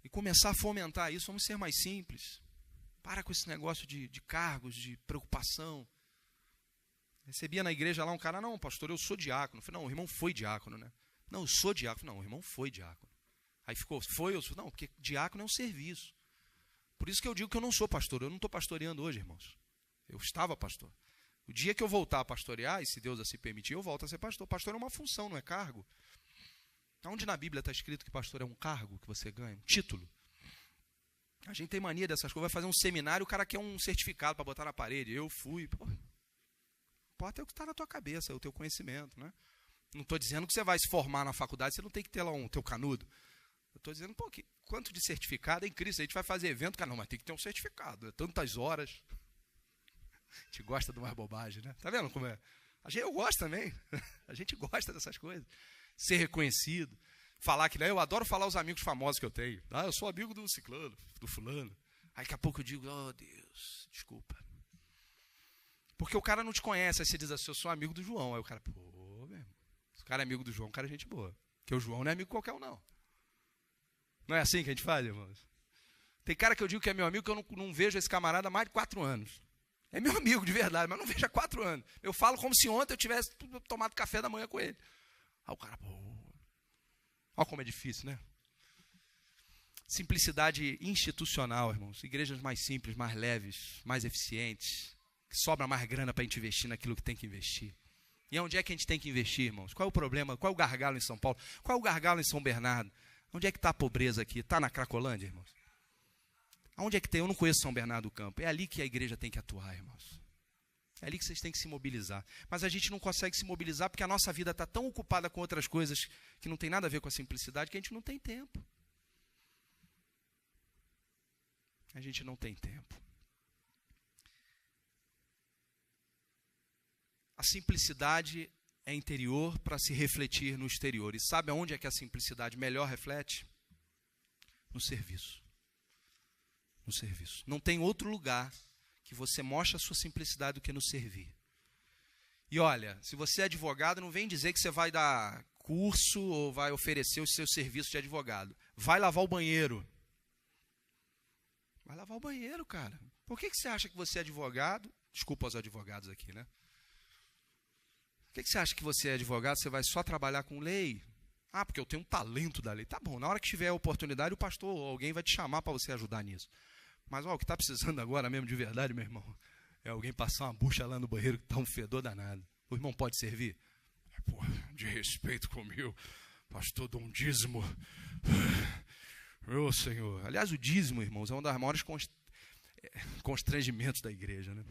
E começar a fomentar isso. Vamos ser mais simples. Para com esse negócio de cargos, de preocupação. Recebia na igreja lá um cara, não, pastor, eu sou diácono. Eu falei, não, o irmão foi diácono, né? Não, eu sou diácono. Não, o irmão foi diácono. Aí ficou, foi, eu sou. Não, porque diácono é um serviço. Por isso que eu digo que eu não sou pastor. Eu não estou pastoreando hoje, irmãos. Eu estava pastor. O dia que eu voltar a pastorear, e se Deus assim permitir, eu volto a ser pastor. Pastor é uma função, não é cargo. Onde na Bíblia está escrito que pastor é um cargo que você ganha, um título? A gente tem mania dessas coisas. Vai fazer um seminário, o cara quer um certificado para botar na parede. Eu fui. Pô, importa é o que está na tua cabeça, é o teu conhecimento, né? Não estou dizendo que você vai se formar na faculdade, você não tem que ter lá um teu canudo. Eu estou dizendo, pô, quanto de certificado é em Cristo? A gente vai fazer evento, cara, não, mas tem que ter um certificado. É tantas horas. A gente gosta de uma bobagem, né? Tá vendo como é? Eu gosto também. A gente gosta dessas coisas. Ser reconhecido. Falar que, né? Eu adoro falar os amigos famosos que eu tenho. Ah, eu sou amigo do ciclano, do fulano. Aí daqui a pouco eu digo, oh Deus, desculpa. Porque o cara não te conhece. Aí você diz assim, eu sou amigo do João. Aí o cara, pô, mesmo. Se o cara é amigo do João, o cara é gente boa. Porque o João não é amigo qualquer um, não. Não é assim que a gente faz, irmãos? Tem cara que eu digo que é meu amigo, que eu não vejo esse camarada há mais de 4 anos. É meu amigo de verdade, mas não vejo há 4 anos. Eu falo como se ontem eu tivesse tomado café da manhã com ele. Aí o cara, pô. Olha como é difícil, né? Simplicidade institucional, irmãos. Igrejas mais simples, mais leves, mais eficientes. Que sobra mais grana para a gente investir naquilo que tem que investir. E onde é que a gente tem que investir, irmãos? Qual é o problema? Qual é o gargalo em São Paulo? Qual é o gargalo em São Bernardo? Onde é que está a pobreza aqui? Está na Cracolândia, irmãos? Onde é que tem? Eu não conheço São Bernardo do Campo. É ali que a igreja tem que atuar, irmãos. É ali que vocês têm que se mobilizar. Mas a gente não consegue se mobilizar porque a nossa vida está tão ocupada com outras coisas que não tem nada a ver com a simplicidade que a gente não tem tempo. A gente não tem tempo. A simplicidade é interior para se refletir no exterior. E sabe aonde é que a simplicidade melhor reflete? No serviço. No serviço. Não tem outro lugar que você mostre a sua simplicidade do que no servir. E olha, se você é advogado, não vem dizer que você vai dar curso ou vai oferecer os seus serviços de advogado. Vai lavar o banheiro. Vai lavar o banheiro, cara. Por que você acha que você é advogado? Desculpa aos advogados aqui, né? Por que você acha que você é advogado, você vai só trabalhar com lei? Ah, porque eu tenho um talento da lei. Tá bom, na hora que tiver a oportunidade, o pastor ou alguém vai te chamar para você ajudar nisso. Mas ó, o que está precisando agora mesmo de verdade, meu irmão, é alguém passar uma bucha lá no banheiro que está um fedor danado. O irmão pode servir? Pô, de respeito comigo, pastor, dou um dízimo. Meu Senhor. Aliás, o dízimo, irmãos, é um dos maiores constrangimentos da igreja, né?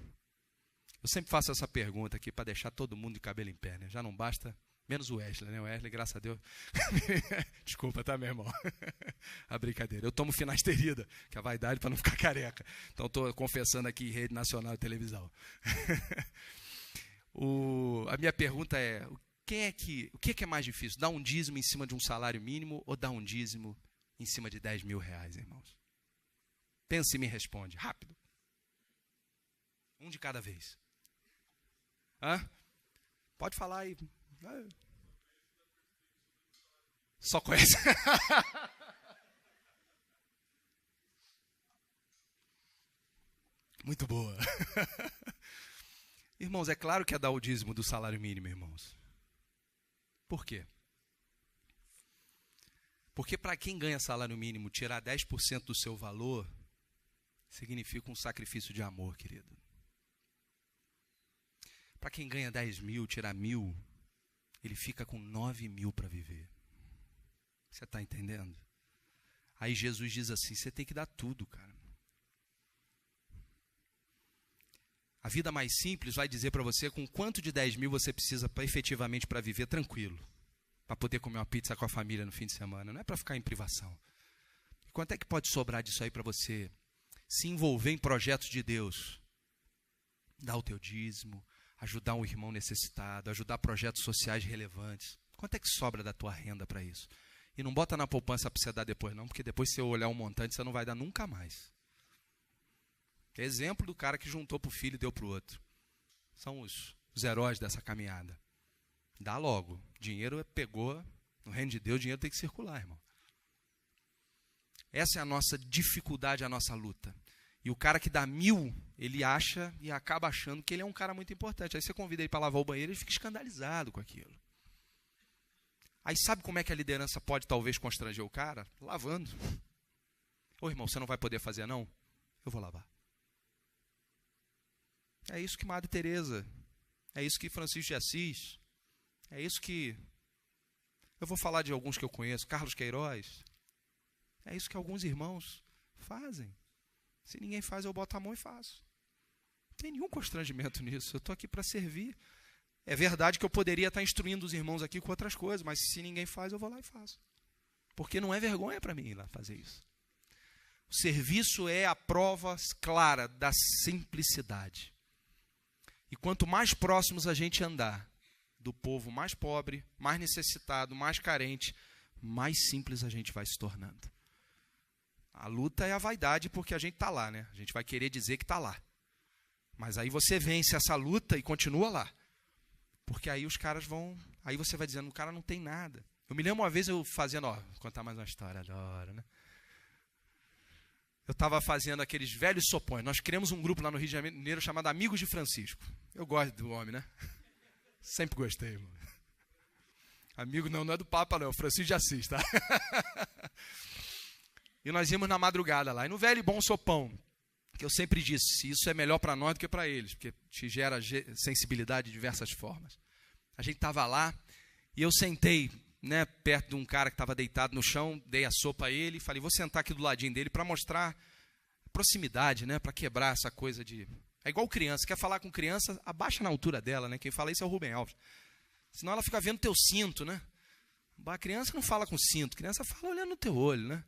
Eu sempre faço essa pergunta aqui para deixar todo mundo de cabelo em pé, né? Já não basta, menos o Wesley, né? O Wesley, graças a Deus. Desculpa, tá, meu irmão? A brincadeira. Eu tomo finasterida, que é a vaidade para não ficar careca. Então, estou confessando aqui em rede nacional de televisão. A minha pergunta é, o que é mais difícil? Dar um dízimo em cima de um salário mínimo ou dar um dízimo em cima de 10 mil reais, irmãos? Pensa e me responde, rápido. Um de cada vez. Hã? Pode falar aí. Só conhece. Muito boa. Irmãos, é claro que é dar o dízimo do salário mínimo, irmãos. Por quê? Porque para quem ganha salário mínimo, tirar 10% do seu valor significa um sacrifício de amor, querido. Para quem ganha 10 mil, tirar 1.000, ele fica com 9 mil para viver. Você está entendendo? Aí Jesus diz assim, você tem que dar tudo, cara. A vida mais simples vai dizer para você com quanto de 10 mil você precisa efetivamente para viver tranquilo. Para poder comer uma pizza com a família no fim de semana. Não é para ficar em privação. E quanto é que pode sobrar disso aí para você se envolver em projetos de Deus? Dar o teu dízimo, ajudar um irmão necessitado, ajudar projetos sociais relevantes. Quanto é que sobra da tua renda para isso? E não bota na poupança para você dar depois não, porque depois se você olhar um montante, você não vai dar nunca mais. Exemplo do cara que juntou para o filho e deu para o outro. São os os heróis dessa caminhada. Dá logo. Dinheiro pegou, no reino de Deus, dinheiro tem que circular, irmão. Essa é a nossa dificuldade, a nossa luta. E o cara que dá 1000, ele acha e acaba achando que ele é um cara muito importante. Aí você convida ele para lavar o banheiro e ele fica escandalizado com aquilo. Aí sabe como é que a liderança pode talvez constranger o cara? Lavando. Ô irmão, você não vai poder fazer não? Eu vou lavar. É isso que Madre Teresa, é isso que Francisco de Assis, é isso que... Eu vou falar de alguns que eu conheço, Carlos Queiroz. É isso que alguns irmãos fazem. Se ninguém faz, eu boto a mão e faço. Não tem nenhum constrangimento nisso. Eu estou aqui para servir. É verdade que eu poderia estar instruindo os irmãos aqui com outras coisas, mas se ninguém faz, eu vou lá e faço. Porque não é vergonha para mim ir lá fazer isso. O serviço é a prova clara da simplicidade. E quanto mais próximos a gente andar do povo mais pobre, mais necessitado, mais carente, mais simples a gente vai se tornando. A luta é a vaidade porque a gente está lá, né? A gente vai querer dizer que está lá. Mas aí você vence essa luta e continua lá. Porque aí os caras vão... Aí você vai dizendo, o cara não tem nada. Eu me lembro uma vez eu fazendo... Ó, vou contar mais uma história, adoro, né? Eu estava fazendo aqueles velhos sopões. Nós criamos um grupo lá no Rio de Janeiro chamado Amigos de Francisco. Eu gosto do homem, né? Sempre gostei, irmão. Amigo não é do Papa, não. É o Francisco de Assis, tá? E nós íamos na madrugada lá. E no velho e bom sopão, que eu sempre disse, isso é melhor para nós do que para eles, porque te gera sensibilidade de diversas formas. A gente estava lá e eu sentei, né, perto de um cara que estava deitado no chão, dei a sopa a ele e falei, vou sentar aqui do ladinho dele para mostrar proximidade, né, para quebrar essa coisa de... É igual criança, quer falar com criança, abaixa na altura dela, né? Quem fala isso é o Rubem Alves. Senão ela fica vendo teu cinto, né? A criança não fala com cinto, a criança fala olhando no teu olho, né?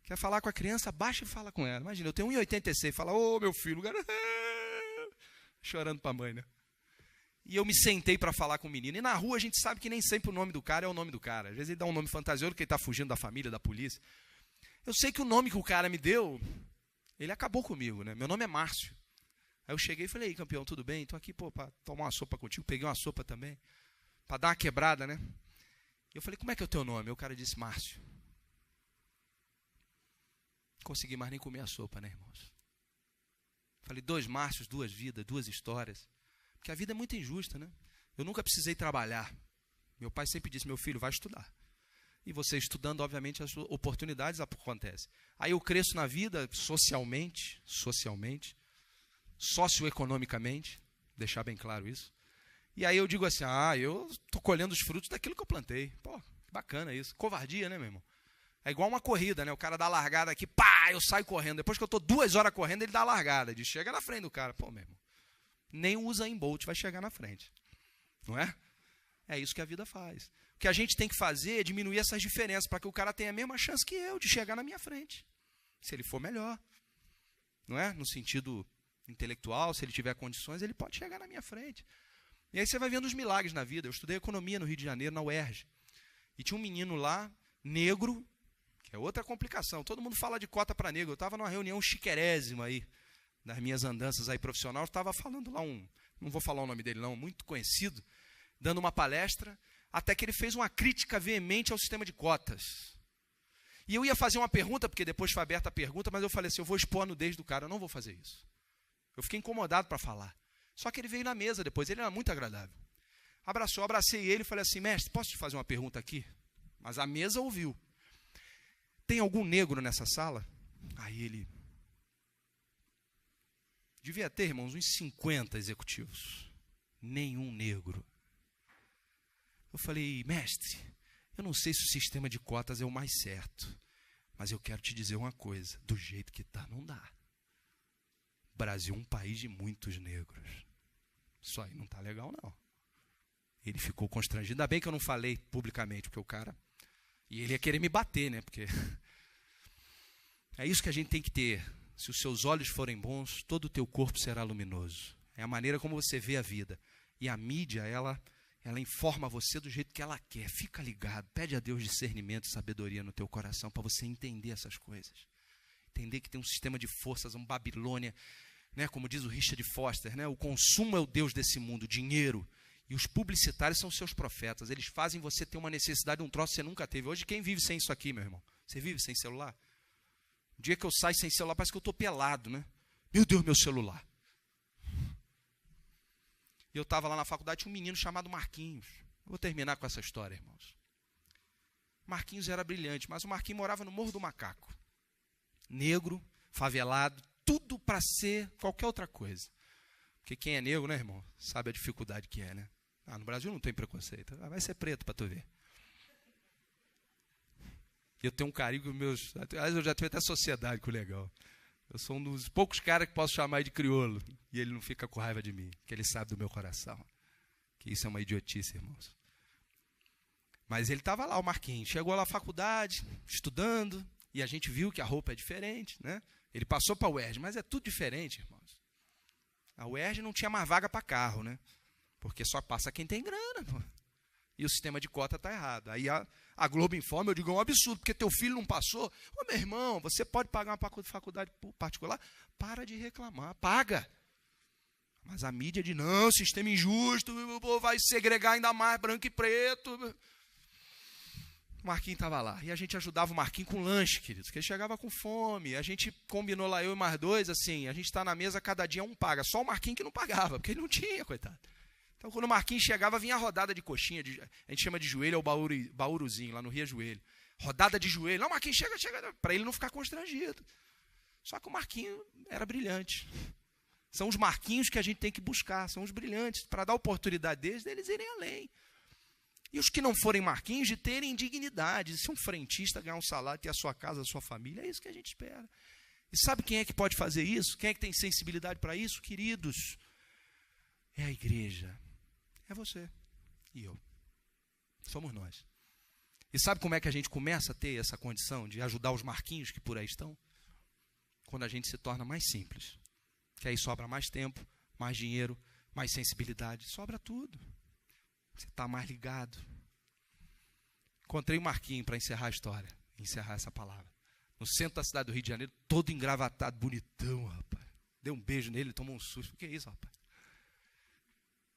Quer falar com a criança, abaixa e fala com ela. Imagina, eu tenho 1,86, fala, ô meu filho, o cara... chorando para a mãe, né? E eu me sentei para falar com o menino. E na rua a gente sabe que nem sempre o nome do cara é o nome do cara. Às vezes ele dá um nome fantasioso porque ele está fugindo da família, da polícia. Eu sei que o nome que o cara me deu, ele acabou comigo, né? Meu nome é Márcio. Aí eu cheguei e falei, ei, campeão, tudo bem? Estou aqui, para tomar uma sopa contigo. Peguei uma sopa também, para dar uma quebrada, né? E eu falei, como é que é o teu nome? O cara disse, Márcio. Não consegui mais nem comer a sopa, né, irmãos? Falei, 2 Márcios, 2 vidas, 2 histórias. Porque a vida é muito injusta, né? Eu nunca precisei trabalhar. Meu pai sempre disse, meu filho, vai estudar. E você estudando, obviamente, as oportunidades acontecem. Aí eu cresço na vida socialmente, socioeconomicamente, deixar bem claro isso. E aí eu digo assim, eu estou colhendo os frutos daquilo que eu plantei. Pô, que bacana isso. Covardia, né, meu irmão? É igual uma corrida, né? O cara dá a largada aqui, pá, eu saio correndo. Depois que eu estou 2 horas correndo, ele dá a largada. Diz, chega na frente do cara. Pô, meu irmão, nem o Usain Bolt vai chegar na frente. Não é? É isso que a vida faz. O que a gente tem que fazer é diminuir essas diferenças para que o cara tenha a mesma chance que eu de chegar na minha frente. Se ele for melhor. Não é? No sentido intelectual, se ele tiver condições, ele pode chegar na minha frente. E aí você vai vendo os milagres na vida. Eu estudei economia no Rio de Janeiro, na UERJ. E tinha um menino lá, negro, que é outra complicação. Todo mundo fala de cota para negro. Eu estava numa reunião chiquerésima aí, nas minhas andanças aí profissionais, estava falando lá não vou falar o nome dele não, muito conhecido, dando uma palestra, até que ele fez uma crítica veemente ao sistema de cotas. E eu ia fazer uma pergunta, porque depois foi aberta a pergunta, mas eu falei assim, eu vou expor a nudez do cara, eu não vou fazer isso. Eu fiquei incomodado para falar. Só que ele veio na mesa depois, ele era muito agradável. Abracei ele e falei assim, mestre, posso te fazer uma pergunta aqui? Mas a mesa ouviu. Tem algum negro nessa sala? Aí ele... Devia ter, irmãos, uns 50 executivos. Nenhum negro. Eu falei, mestre, eu não sei se o sistema de cotas é o mais certo, mas eu quero te dizer uma coisa, do jeito que está, não dá. O Brasil é um país de muitos negros. Isso aí não está legal, não. Ele ficou constrangido. Ainda bem que eu não falei publicamente, porque o cara... E ele ia querer me bater, né? Porque... É isso que a gente tem que ter. Se os seus olhos forem bons, todo o teu corpo será luminoso. É a maneira como você vê a vida. E a mídia, ela informa você do jeito que ela quer. Fica ligado. Pede a Deus discernimento e sabedoria no teu coração para você entender essas coisas. Entender que tem um sistema de forças, uma Babilônia né? Como diz o Richard Foster, né? O consumo é o Deus desse mundo, o dinheiro. E os publicitários são seus profetas. Eles fazem você ter uma necessidade de um troço que você nunca teve. Hoje, quem vive sem isso aqui, meu irmão? Você vive sem celular? O dia que eu saio sem celular, parece que eu estou pelado, né? Meu Deus, meu celular. E eu estava lá na faculdade, tinha um menino chamado Marquinhos. Eu vou terminar com essa história, irmãos. Marquinhos era brilhante, mas o Marquinhos morava no Morro do Macaco. Negro, favelado, tudo para ser qualquer outra coisa. Porque quem é negro, né, irmão, sabe a dificuldade que é, né? No Brasil não tem preconceito. Vai ser preto para tu ver. Eu tenho um carinho com meus... Aliás, eu já tive até sociedade com o legal. Eu sou um dos poucos caras que posso chamar de crioulo. E ele não fica com raiva de mim, que ele sabe do meu coração. Que isso é uma idiotice, irmãos. Mas ele estava lá, o Marquinhos. Chegou lá na faculdade, estudando, e a gente viu que a roupa é diferente, né? Ele passou para a UERJ, mas é tudo diferente, irmãos. A UERJ não tinha mais vaga para carro, né? Porque só passa quem tem grana, pô. E o sistema de cota está errado. Aí a Globo informa, eu digo, é um absurdo, porque teu filho não passou. Ô, meu irmão, você pode pagar uma faculdade particular? Para de reclamar, paga. Mas a mídia diz, não, sistema injusto, vai segregar ainda mais branco e preto. O Marquinhos estava lá. E a gente ajudava o Marquinhos com lanche, queridos, porque ele chegava com fome. A gente combinou lá, eu e mais dois, assim, a gente está na mesa, cada dia um paga. Só o Marquinhos que não pagava, porque ele não tinha, coitado. Então, quando o Marquinhos chegava, vinha a rodada de coxinha, a gente chama de joelho, é o bauruzinho, lá no Rio é joelho. Rodada de joelho. Não, Marquinhos, chega, para ele não ficar constrangido. Só que o Marquinhos era brilhante. São os Marquinhos que a gente tem que buscar, são os brilhantes, para dar oportunidade deles irem além. E os que não forem Marquinhos, de terem dignidade, de ser um frentista, ganhar um salário, ter a sua casa, a sua família, é isso que a gente espera. E sabe quem é que pode fazer isso? Quem é que tem sensibilidade para isso? Queridos, é a igreja. É você e eu. Somos nós. E sabe como é que a gente começa a ter essa condição de ajudar os Marquinhos que por aí estão? Quando a gente se torna mais simples. Que aí sobra mais tempo, mais dinheiro, mais sensibilidade. Sobra tudo. Você está mais ligado. Encontrei o Marquinhos para encerrar a história. Encerrar essa palavra. No centro da cidade do Rio de Janeiro, todo engravatado, bonitão, rapaz. Dei um beijo nele, ele tomou um susto. O que é isso, rapaz?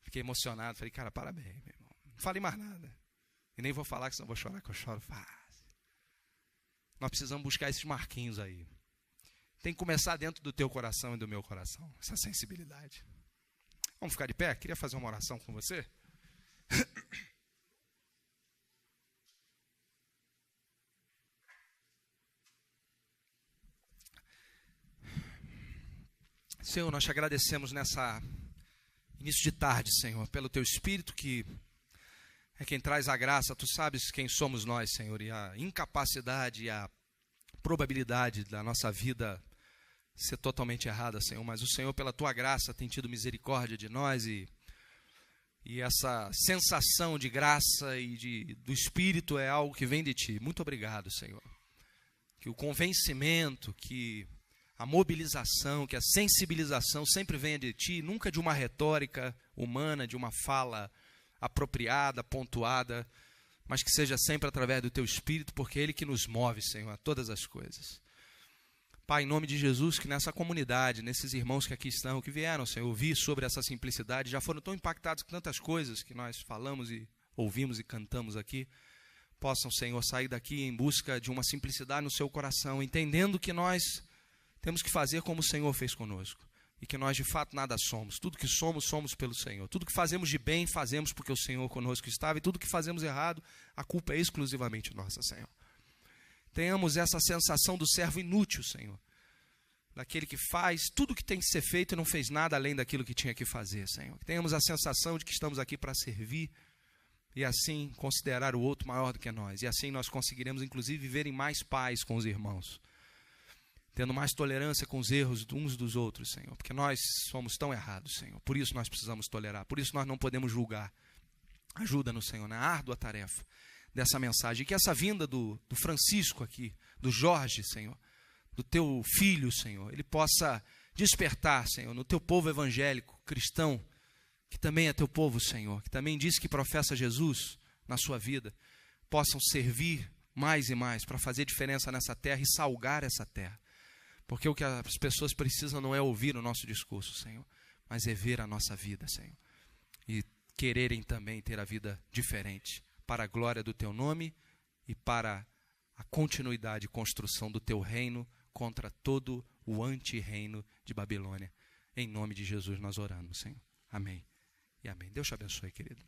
Fiquei emocionado. Falei, cara, parabéns, meu irmão. Não falei mais nada. E nem vou falar, que senão vou chorar, que eu choro fácil. Nós precisamos buscar esses Marquinhos aí. Tem que começar dentro do teu coração e do meu coração. Essa sensibilidade. Vamos ficar de pé? Queria fazer uma oração com você. Senhor, nós te agradecemos nessa início de tarde, Senhor, pelo teu Espírito que é quem traz a graça. Tu sabes quem somos nós, Senhor, e a incapacidade e a probabilidade da nossa vida ser totalmente errada, Senhor. Mas o Senhor, pela tua graça, tem tido misericórdia de nós e essa sensação de graça e do Espírito é algo que vem de ti. Muito obrigado, Senhor. Que o convencimento, que a mobilização, que a sensibilização sempre venha de ti, nunca de uma retórica humana, de uma fala apropriada, pontuada, mas que seja sempre através do teu Espírito, porque é Ele que nos move, Senhor, a todas as coisas. Pai, em nome de Jesus, que nessa comunidade, nesses irmãos que aqui estão, que vieram, Senhor, ouvir sobre essa simplicidade, já foram tão impactados com tantas coisas que nós falamos e ouvimos e cantamos aqui, possam, Senhor, sair daqui em busca de uma simplicidade no seu coração, entendendo que nós temos que fazer como o Senhor fez conosco. E que nós de fato nada somos. Tudo que somos, somos pelo Senhor. Tudo que fazemos de bem, fazemos porque o Senhor conosco estava. E tudo que fazemos errado, a culpa é exclusivamente nossa, Senhor. Tenhamos essa sensação do servo inútil, Senhor. Daquele que faz tudo o que tem que ser feito e não fez nada além daquilo que tinha que fazer, Senhor. Tenhamos a sensação de que estamos aqui para servir e assim considerar o outro maior do que nós. E assim nós conseguiremos, inclusive, viver em mais paz com os irmãos. Tendo mais tolerância com os erros uns dos outros, Senhor. Porque nós somos tão errados, Senhor. Por isso nós precisamos tolerar. Por isso nós não podemos julgar. Ajuda-nos, Senhor, na árdua tarefa dessa mensagem. E que essa vinda do Francisco aqui, do Jorge, Senhor, do teu filho, Senhor, ele possa despertar, Senhor, no teu povo evangélico, cristão, que também é teu povo, Senhor, que também diz que professa Jesus na sua vida, possam servir mais e mais para fazer diferença nessa terra e salgar essa terra. Porque o que as pessoas precisam não é ouvir o nosso discurso, Senhor, mas é ver a nossa vida, Senhor. E quererem também ter a vida diferente, para a glória do Teu nome e para a continuidade e construção do Teu reino contra todo o anti-reino de Babilônia. Em nome de Jesus nós oramos, Senhor. Amém e amém. Deus te abençoe, querido.